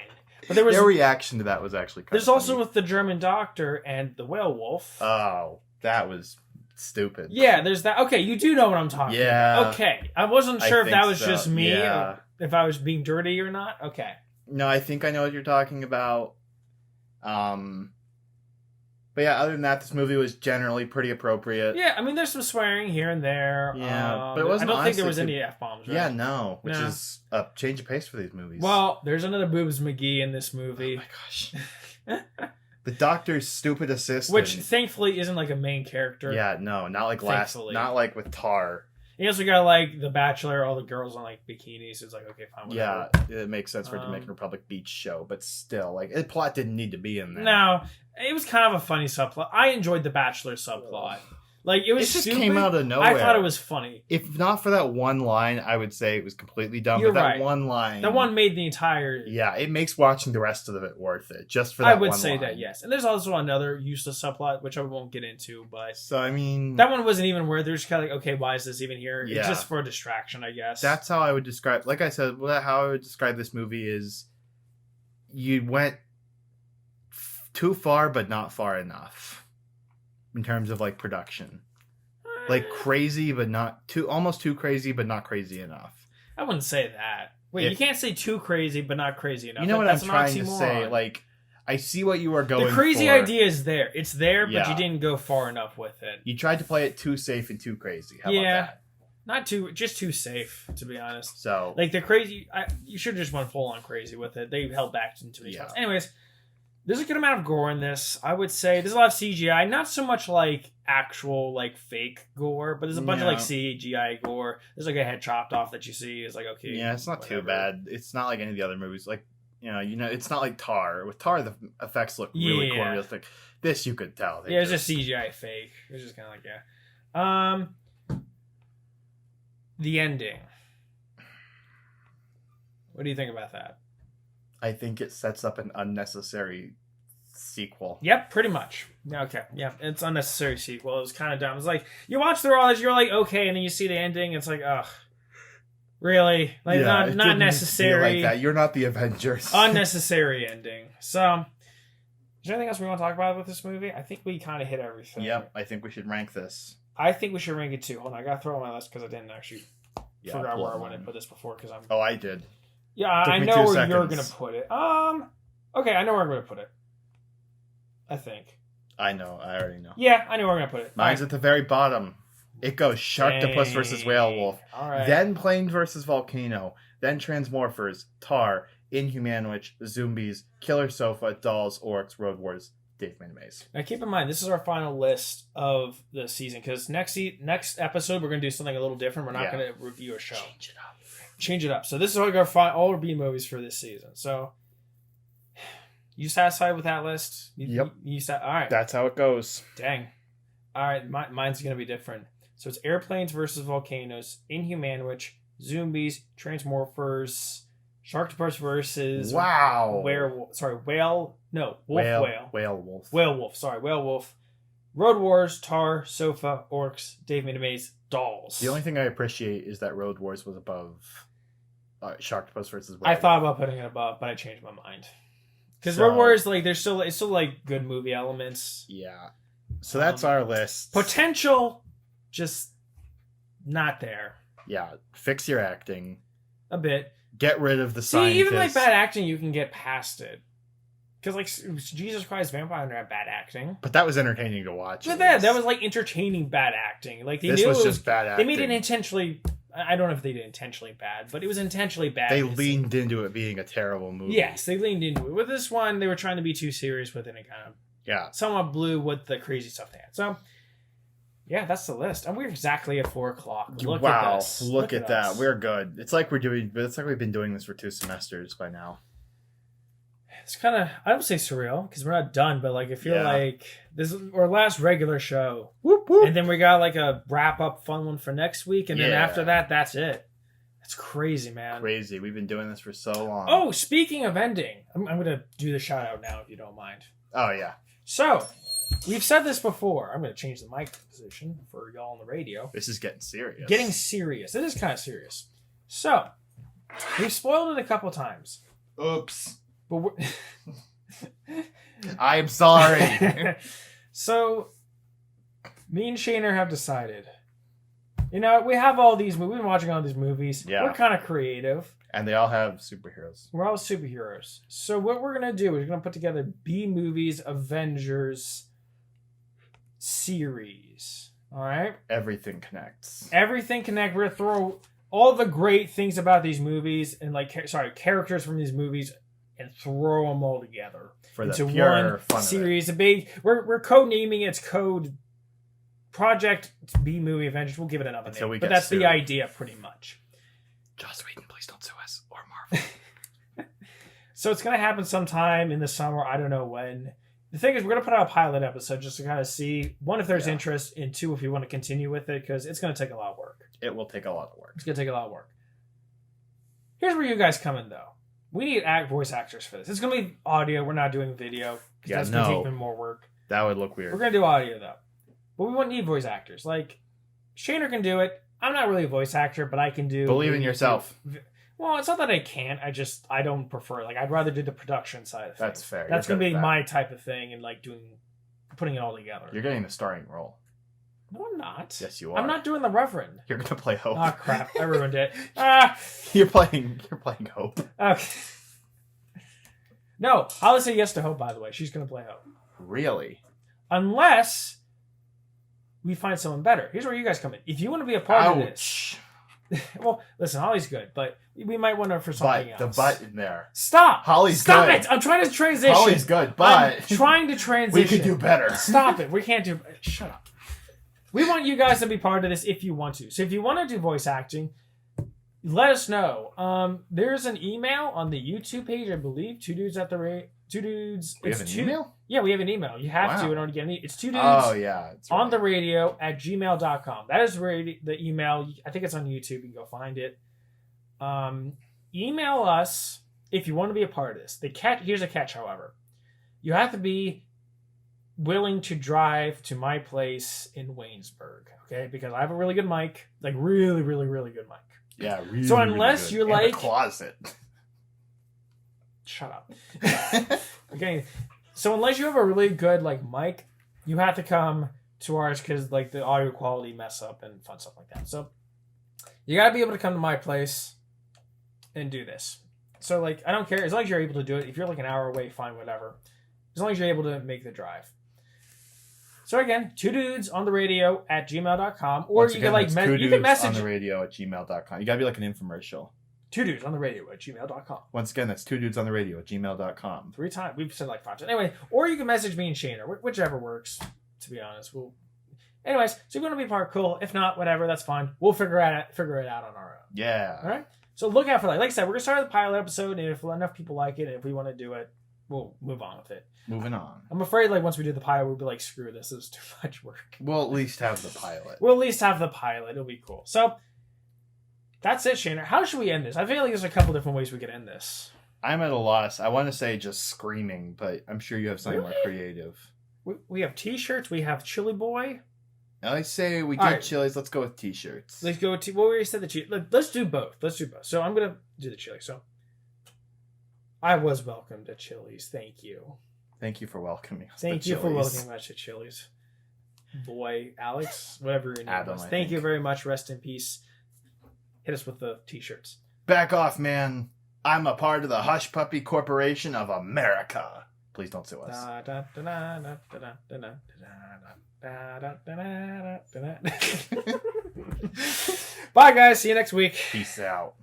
[SPEAKER 1] But their
[SPEAKER 2] reaction to that was actually kind
[SPEAKER 1] There's
[SPEAKER 2] of
[SPEAKER 1] also
[SPEAKER 2] funny.
[SPEAKER 1] with the German doctor and the werewolf.
[SPEAKER 2] Oh, that was stupid.
[SPEAKER 1] Yeah, there's that. Okay, you do know what I'm talking about. Okay. I wasn't sure if that was just me, or if I was being dirty or not. Okay.
[SPEAKER 2] No, I think I know what you're talking about. But yeah, other than that, this movie was generally pretty appropriate.
[SPEAKER 1] Yeah, I mean, there's some swearing here and there.
[SPEAKER 2] Yeah, but it wasn't.
[SPEAKER 1] I don't think there was any F-bombs, right?
[SPEAKER 2] Yeah, no, which is a change of pace for these movies.
[SPEAKER 1] Well, there's another Boobs McGee in this movie.
[SPEAKER 2] Oh my gosh. The doctor's stupid assistant.
[SPEAKER 1] Which, thankfully, isn't a main character.
[SPEAKER 2] Yeah, no, not like with Tar.
[SPEAKER 1] You also got, The Bachelor, all the girls on, bikinis. It's okay, fine, whatever.
[SPEAKER 2] Yeah, it makes sense for a Dominican Republic beach show, but still, the plot didn't need to be in there.
[SPEAKER 1] No, it was kind of a funny subplot. I enjoyed the Bachelor subplot. Like it was
[SPEAKER 2] It just
[SPEAKER 1] stupid.
[SPEAKER 2] came out of nowhere.
[SPEAKER 1] I thought it was funny.
[SPEAKER 2] If not for that one line, I would say it was completely dumb.
[SPEAKER 1] You're
[SPEAKER 2] but that
[SPEAKER 1] right.
[SPEAKER 2] one line,
[SPEAKER 1] That one made the entire.
[SPEAKER 2] yeah, it makes watching the rest of it worth it. Just for that
[SPEAKER 1] I would
[SPEAKER 2] one
[SPEAKER 1] say
[SPEAKER 2] line.
[SPEAKER 1] that, yes. And there's also another useless subplot, which I won't get into, but
[SPEAKER 2] So I mean,
[SPEAKER 1] that one wasn't even worth it. They're just kind of like, okay, why is this even here?
[SPEAKER 2] Yeah.
[SPEAKER 1] It's just for a distraction, I guess.
[SPEAKER 2] that's how I would describe. Like I said, how I would describe this movie is, you went too far, but not far enough, in terms of like production. Like crazy, but not too, almost too crazy, but not crazy enough.
[SPEAKER 1] I wouldn't say that. Wait, you can't say too crazy, but not crazy enough.
[SPEAKER 2] You know what
[SPEAKER 1] That's
[SPEAKER 2] I'm
[SPEAKER 1] an
[SPEAKER 2] trying to
[SPEAKER 1] oxymoron.
[SPEAKER 2] say? Like, I see what you are going for.
[SPEAKER 1] The crazy idea is there. It's there, but
[SPEAKER 2] Yeah.
[SPEAKER 1] you didn't go far enough with it.
[SPEAKER 2] You tried to play it too safe and too crazy. How about
[SPEAKER 1] Yeah.
[SPEAKER 2] that?
[SPEAKER 1] Not too, just too safe, to be honest.
[SPEAKER 2] So,
[SPEAKER 1] Like the crazy, you should have just went full on crazy with it. They held back into many spots. Anyways, there's a good amount of gore in this. I would say there's a lot of CGI, not so much like actual like fake gore, but there's a bunch of like CGI gore. There's like a head chopped off that you see. It's like, okay,
[SPEAKER 2] yeah, it's not
[SPEAKER 1] whatever.
[SPEAKER 2] too bad. It's not like any of the other movies. Like, it's not like Tar. With Tar, the effects look really cool and realistic. This you could tell.
[SPEAKER 1] Yeah, it's just CGI fake. It was just kind of like, yeah. The ending. What do you think about that?
[SPEAKER 2] I think it sets up an unnecessary sequel.
[SPEAKER 1] Yep, pretty much. Okay, yeah, it's unnecessary sequel. It was kind of dumb. It's like you watch through all this, you're like, okay, and then you see the ending. It's like, ugh, really? Like
[SPEAKER 2] It
[SPEAKER 1] not
[SPEAKER 2] didn't feel
[SPEAKER 1] necessary.
[SPEAKER 2] like that. You're not the Avengers.
[SPEAKER 1] Unnecessary ending. So, is there anything else we want to talk about with this movie? I think we kind of hit everything.
[SPEAKER 2] Yep, I think we should rank this.
[SPEAKER 1] I think we should rank it too. Hold on, I gotta throw it on my list because I didn't actually figure out
[SPEAKER 2] pull
[SPEAKER 1] where I
[SPEAKER 2] up
[SPEAKER 1] wanted to
[SPEAKER 2] mine.
[SPEAKER 1] put this before. Because I'm.
[SPEAKER 2] Oh, I did.
[SPEAKER 1] Yeah,
[SPEAKER 2] Took
[SPEAKER 1] I
[SPEAKER 2] me
[SPEAKER 1] know
[SPEAKER 2] 2
[SPEAKER 1] where you're
[SPEAKER 2] seconds.
[SPEAKER 1] gonna put it. Okay, I know where I'm gonna put it. I think.
[SPEAKER 2] I know. I already know.
[SPEAKER 1] Yeah, I know where I'm gonna put it.
[SPEAKER 2] Mine's at the very bottom. It goes Sharktopus versus Whalewolf,
[SPEAKER 1] All right.
[SPEAKER 2] then Planes versus Volcano, then Transmorphers, Tar, Inhumanwich, Zombies, Killer Sofa, Dolls, Orcs, Road Wars, Dave Mays.
[SPEAKER 1] Now keep in mind, this is our final list of the season because next episode we're gonna do something a little different. We're not gonna review a show. Change it up. So this is like all our B movies for this season. So you satisfied with that list?
[SPEAKER 2] Yep.
[SPEAKER 1] All right.
[SPEAKER 2] That's how it goes.
[SPEAKER 1] Dang. All right. mine's gonna be different. So it's Airplanes versus Volcanoes, Inhumanwich, Zombies, Transmorphers, Sharktopus versus
[SPEAKER 2] Wow.
[SPEAKER 1] Werewolf. Sorry, Whale. No, Whale.
[SPEAKER 2] Whalewolf.
[SPEAKER 1] Werewolf. Sorry, Werewolf. Road Wars, Tar, Sofa, Orcs, Dave Mays, Dolls.
[SPEAKER 2] The only thing I appreciate is that Road Wars was above Sharktopus versus Whalewolf.
[SPEAKER 1] I thought about putting it above, but I changed my mind. Because
[SPEAKER 2] So-
[SPEAKER 1] Road Wars, like, it's still like good movie elements.
[SPEAKER 2] Yeah. So that's our list.
[SPEAKER 1] Potential, just not there.
[SPEAKER 2] Yeah. Fix your acting.
[SPEAKER 1] A bit.
[SPEAKER 2] Get rid of the
[SPEAKER 1] See,
[SPEAKER 2] scientists.
[SPEAKER 1] even like bad acting, you can get past it. Because like Jesus Christ, Vampire Hunter had bad acting.
[SPEAKER 2] But that was entertaining to watch.
[SPEAKER 1] But
[SPEAKER 2] at least.
[SPEAKER 1] that was like entertaining bad acting. Like they
[SPEAKER 2] This
[SPEAKER 1] knew
[SPEAKER 2] was
[SPEAKER 1] it
[SPEAKER 2] just bad acting.
[SPEAKER 1] They made it intentionally. I don't know if they did intentionally bad, but it was intentionally bad.
[SPEAKER 2] They leaned into it being a terrible movie.
[SPEAKER 1] Yes, they leaned into it. With this one, they were trying to be too serious with it and kind of somewhat blew with the crazy stuff they had. So, yeah, that's the list. And we're exactly at 4:00. Look at this.
[SPEAKER 2] Look at that.
[SPEAKER 1] us.
[SPEAKER 2] We're good. It's like we've been doing this for 2 semesters by now.
[SPEAKER 1] It's kind of, I don't say surreal because we're not done, but like I feel
[SPEAKER 2] Yeah.
[SPEAKER 1] like this is our last regular show.
[SPEAKER 2] Whoop, whoop.
[SPEAKER 1] And then we got like a wrap up fun one for next week. And then
[SPEAKER 2] Yeah.
[SPEAKER 1] after that, that's it. It's crazy, man.
[SPEAKER 2] Crazy. We've been doing this for so long.
[SPEAKER 1] Oh, speaking of ending, I'm going to do the shout out now if you don't mind.
[SPEAKER 2] Oh, yeah.
[SPEAKER 1] So, we've said this before. I'm going to change the mic position for y'all on the radio.
[SPEAKER 2] This is getting serious.
[SPEAKER 1] Getting serious. It is kind of serious. So, we've spoiled it a couple times.
[SPEAKER 2] Oops.
[SPEAKER 1] But we're...
[SPEAKER 2] I'm sorry.
[SPEAKER 1] So, me and Shaner have decided. You know, we have all these. We've been watching all these movies.
[SPEAKER 2] Yeah.
[SPEAKER 1] We're kind of creative.
[SPEAKER 2] And they all have superheroes.
[SPEAKER 1] We're all superheroes. So what we're gonna do is we're gonna put together B Movies Avengers series. All right.
[SPEAKER 2] Everything connects.
[SPEAKER 1] Everything connect. We're gonna throw all the great things about these movies and characters from these movies and throw them all together
[SPEAKER 2] For the
[SPEAKER 1] into
[SPEAKER 2] pure
[SPEAKER 1] one
[SPEAKER 2] fun of it.
[SPEAKER 1] series. We're code naming it's code Project B Movie Avengers. We'll give it another
[SPEAKER 2] Until
[SPEAKER 1] name,
[SPEAKER 2] we
[SPEAKER 1] but
[SPEAKER 2] get
[SPEAKER 1] that's
[SPEAKER 2] sued.
[SPEAKER 1] the idea pretty much.
[SPEAKER 2] Joss Whedon, please don't sue us. Or Marvel.
[SPEAKER 1] So it's gonna happen sometime in the summer. I don't know when. the thing is, we're gonna put out a pilot episode just to kind of see, one, if there's
[SPEAKER 2] Yeah.
[SPEAKER 1] interest, and two, if we want to continue with it, because it's gonna take a lot of work.
[SPEAKER 2] It will take a lot of work.
[SPEAKER 1] It's gonna take a lot of work. Here's where you guys come in, though. We need voice actors for this. It's gonna be audio. We're not doing video. 'Cause
[SPEAKER 2] Yeah,
[SPEAKER 1] that's gonna take
[SPEAKER 2] no.
[SPEAKER 1] even more work.
[SPEAKER 2] That would look
[SPEAKER 1] We're
[SPEAKER 2] weird.
[SPEAKER 1] gonna do audio though, but we won't need voice actors. Like Shaner can do it. I'm not really a voice actor, but I can do.
[SPEAKER 2] Believe in yourself.
[SPEAKER 1] Well, it's not that I can't. I don't prefer. Like, I'd rather do the production side of things.
[SPEAKER 2] That's fair.
[SPEAKER 1] That's
[SPEAKER 2] You're
[SPEAKER 1] gonna
[SPEAKER 2] good
[SPEAKER 1] be
[SPEAKER 2] at that.
[SPEAKER 1] my type of thing, and like putting it all together.
[SPEAKER 2] You're getting the starring role.
[SPEAKER 1] No, I'm not.
[SPEAKER 2] Yes, you are.
[SPEAKER 1] I'm not doing the Reverend.
[SPEAKER 2] You're gonna play Hope.
[SPEAKER 1] Oh crap! I ruined it. Ah.
[SPEAKER 2] You're playing Hope.
[SPEAKER 1] Okay. No, I'll say yes to Hope. By the way, she's gonna play Hope,
[SPEAKER 2] Really?
[SPEAKER 1] unless we find someone better. Here's where you guys come in. If you want to be a part of this,
[SPEAKER 2] Ouch.
[SPEAKER 1] well, listen, Holly's good, but we might want her for something
[SPEAKER 2] But
[SPEAKER 1] else.
[SPEAKER 2] the butt in there.
[SPEAKER 1] Stop!
[SPEAKER 2] Holly's
[SPEAKER 1] Stop
[SPEAKER 2] good.
[SPEAKER 1] it! I'm trying to transition.
[SPEAKER 2] Holly's good, but
[SPEAKER 1] I'm trying to transition.
[SPEAKER 2] we could do better.
[SPEAKER 1] Stop it. We can't do. Shut up. We want you guys to be part of this if you want to. So if you want to do voice acting, let us know. There's an email on the YouTube page, I believe. Two dudes.
[SPEAKER 2] We have an email?
[SPEAKER 1] Yeah, we have an email. You have
[SPEAKER 2] Wow.
[SPEAKER 1] to in order to get an email. It's two dudes
[SPEAKER 2] Oh, yeah. It's
[SPEAKER 1] on
[SPEAKER 2] right.
[SPEAKER 1] the radio at gmail.com. That is the email. I think it's on YouTube. You can go find it. Email us if you want to be a part of this. Here's a catch, however. You have to be willing to drive to my place in Waynesburg, okay? Because I have a really good mic, like really, really, really good mic.
[SPEAKER 2] Yeah, really.
[SPEAKER 1] So unless
[SPEAKER 2] really
[SPEAKER 1] you're
[SPEAKER 2] good. And a
[SPEAKER 1] like-
[SPEAKER 2] closet.
[SPEAKER 1] Shut up. Okay. So unless you have a really good like mic, you have to come to ours because like the audio quality mess up and fun stuff like that. So you gotta be able to come to my place and do this. So like I don't care as long as you're able to do it. If you're like an hour away, fine, whatever. As long as you're able to make the drive. So again, two dudes on the radio at gmail.com, or
[SPEAKER 2] Once
[SPEAKER 1] you
[SPEAKER 2] again,
[SPEAKER 1] can like
[SPEAKER 2] that's two
[SPEAKER 1] you can
[SPEAKER 2] dudes
[SPEAKER 1] message
[SPEAKER 2] on the radio at gmail.com. You gotta be like an infomercial.
[SPEAKER 1] two dudes on the radio at gmail.com.
[SPEAKER 2] Once again, that's two dudes on the radio at gmail.com.
[SPEAKER 1] 3 times. We've said like 5 times. Anyway, or you can message me and Shana, whichever works, to be honest. Anyways, so if you want to be part, cool. If not, whatever, that's fine. We'll figure it out on our own.
[SPEAKER 2] Yeah.
[SPEAKER 1] All right? So look out for that. Like I said, we're going to start the pilot episode, and if enough people like it, and if we want to do it, we'll move on with it.
[SPEAKER 2] Moving on.
[SPEAKER 1] I'm afraid like once we do the pilot, we'll be like, screw this. This is too much work.
[SPEAKER 2] We'll at least have the pilot.
[SPEAKER 1] We'll at least have the pilot. It'll be cool. So that's it, Shana. How should we end this? I feel like there's a couple different ways we could end this.
[SPEAKER 2] I'm at a loss. I want to say just screaming, but I'm sure you have something more creative.
[SPEAKER 1] We have t-shirts. We have Chili Boy.
[SPEAKER 2] I say we
[SPEAKER 1] All
[SPEAKER 2] did
[SPEAKER 1] right.
[SPEAKER 2] chilies. Let's go with t-shirts.
[SPEAKER 1] Let's go to. Well, we already said the chili. Let's do both. So I'm gonna do the chili. So I was welcomed at Chili's. Thank you.
[SPEAKER 2] Thank you for welcoming us.
[SPEAKER 1] Thank
[SPEAKER 2] to
[SPEAKER 1] you for
[SPEAKER 2] Chili's.
[SPEAKER 1] welcoming us at Chili's. Boy, Alex, whatever your name
[SPEAKER 2] Adam,
[SPEAKER 1] was.
[SPEAKER 2] I
[SPEAKER 1] Thank
[SPEAKER 2] think.
[SPEAKER 1] you very much. Rest in peace. Hit us with the t-shirts.
[SPEAKER 2] Back off, man. I'm a part of the Hush Puppy Corporation of America. Please don't sue us.
[SPEAKER 1] Bye, guys. See you next week.
[SPEAKER 2] Peace out.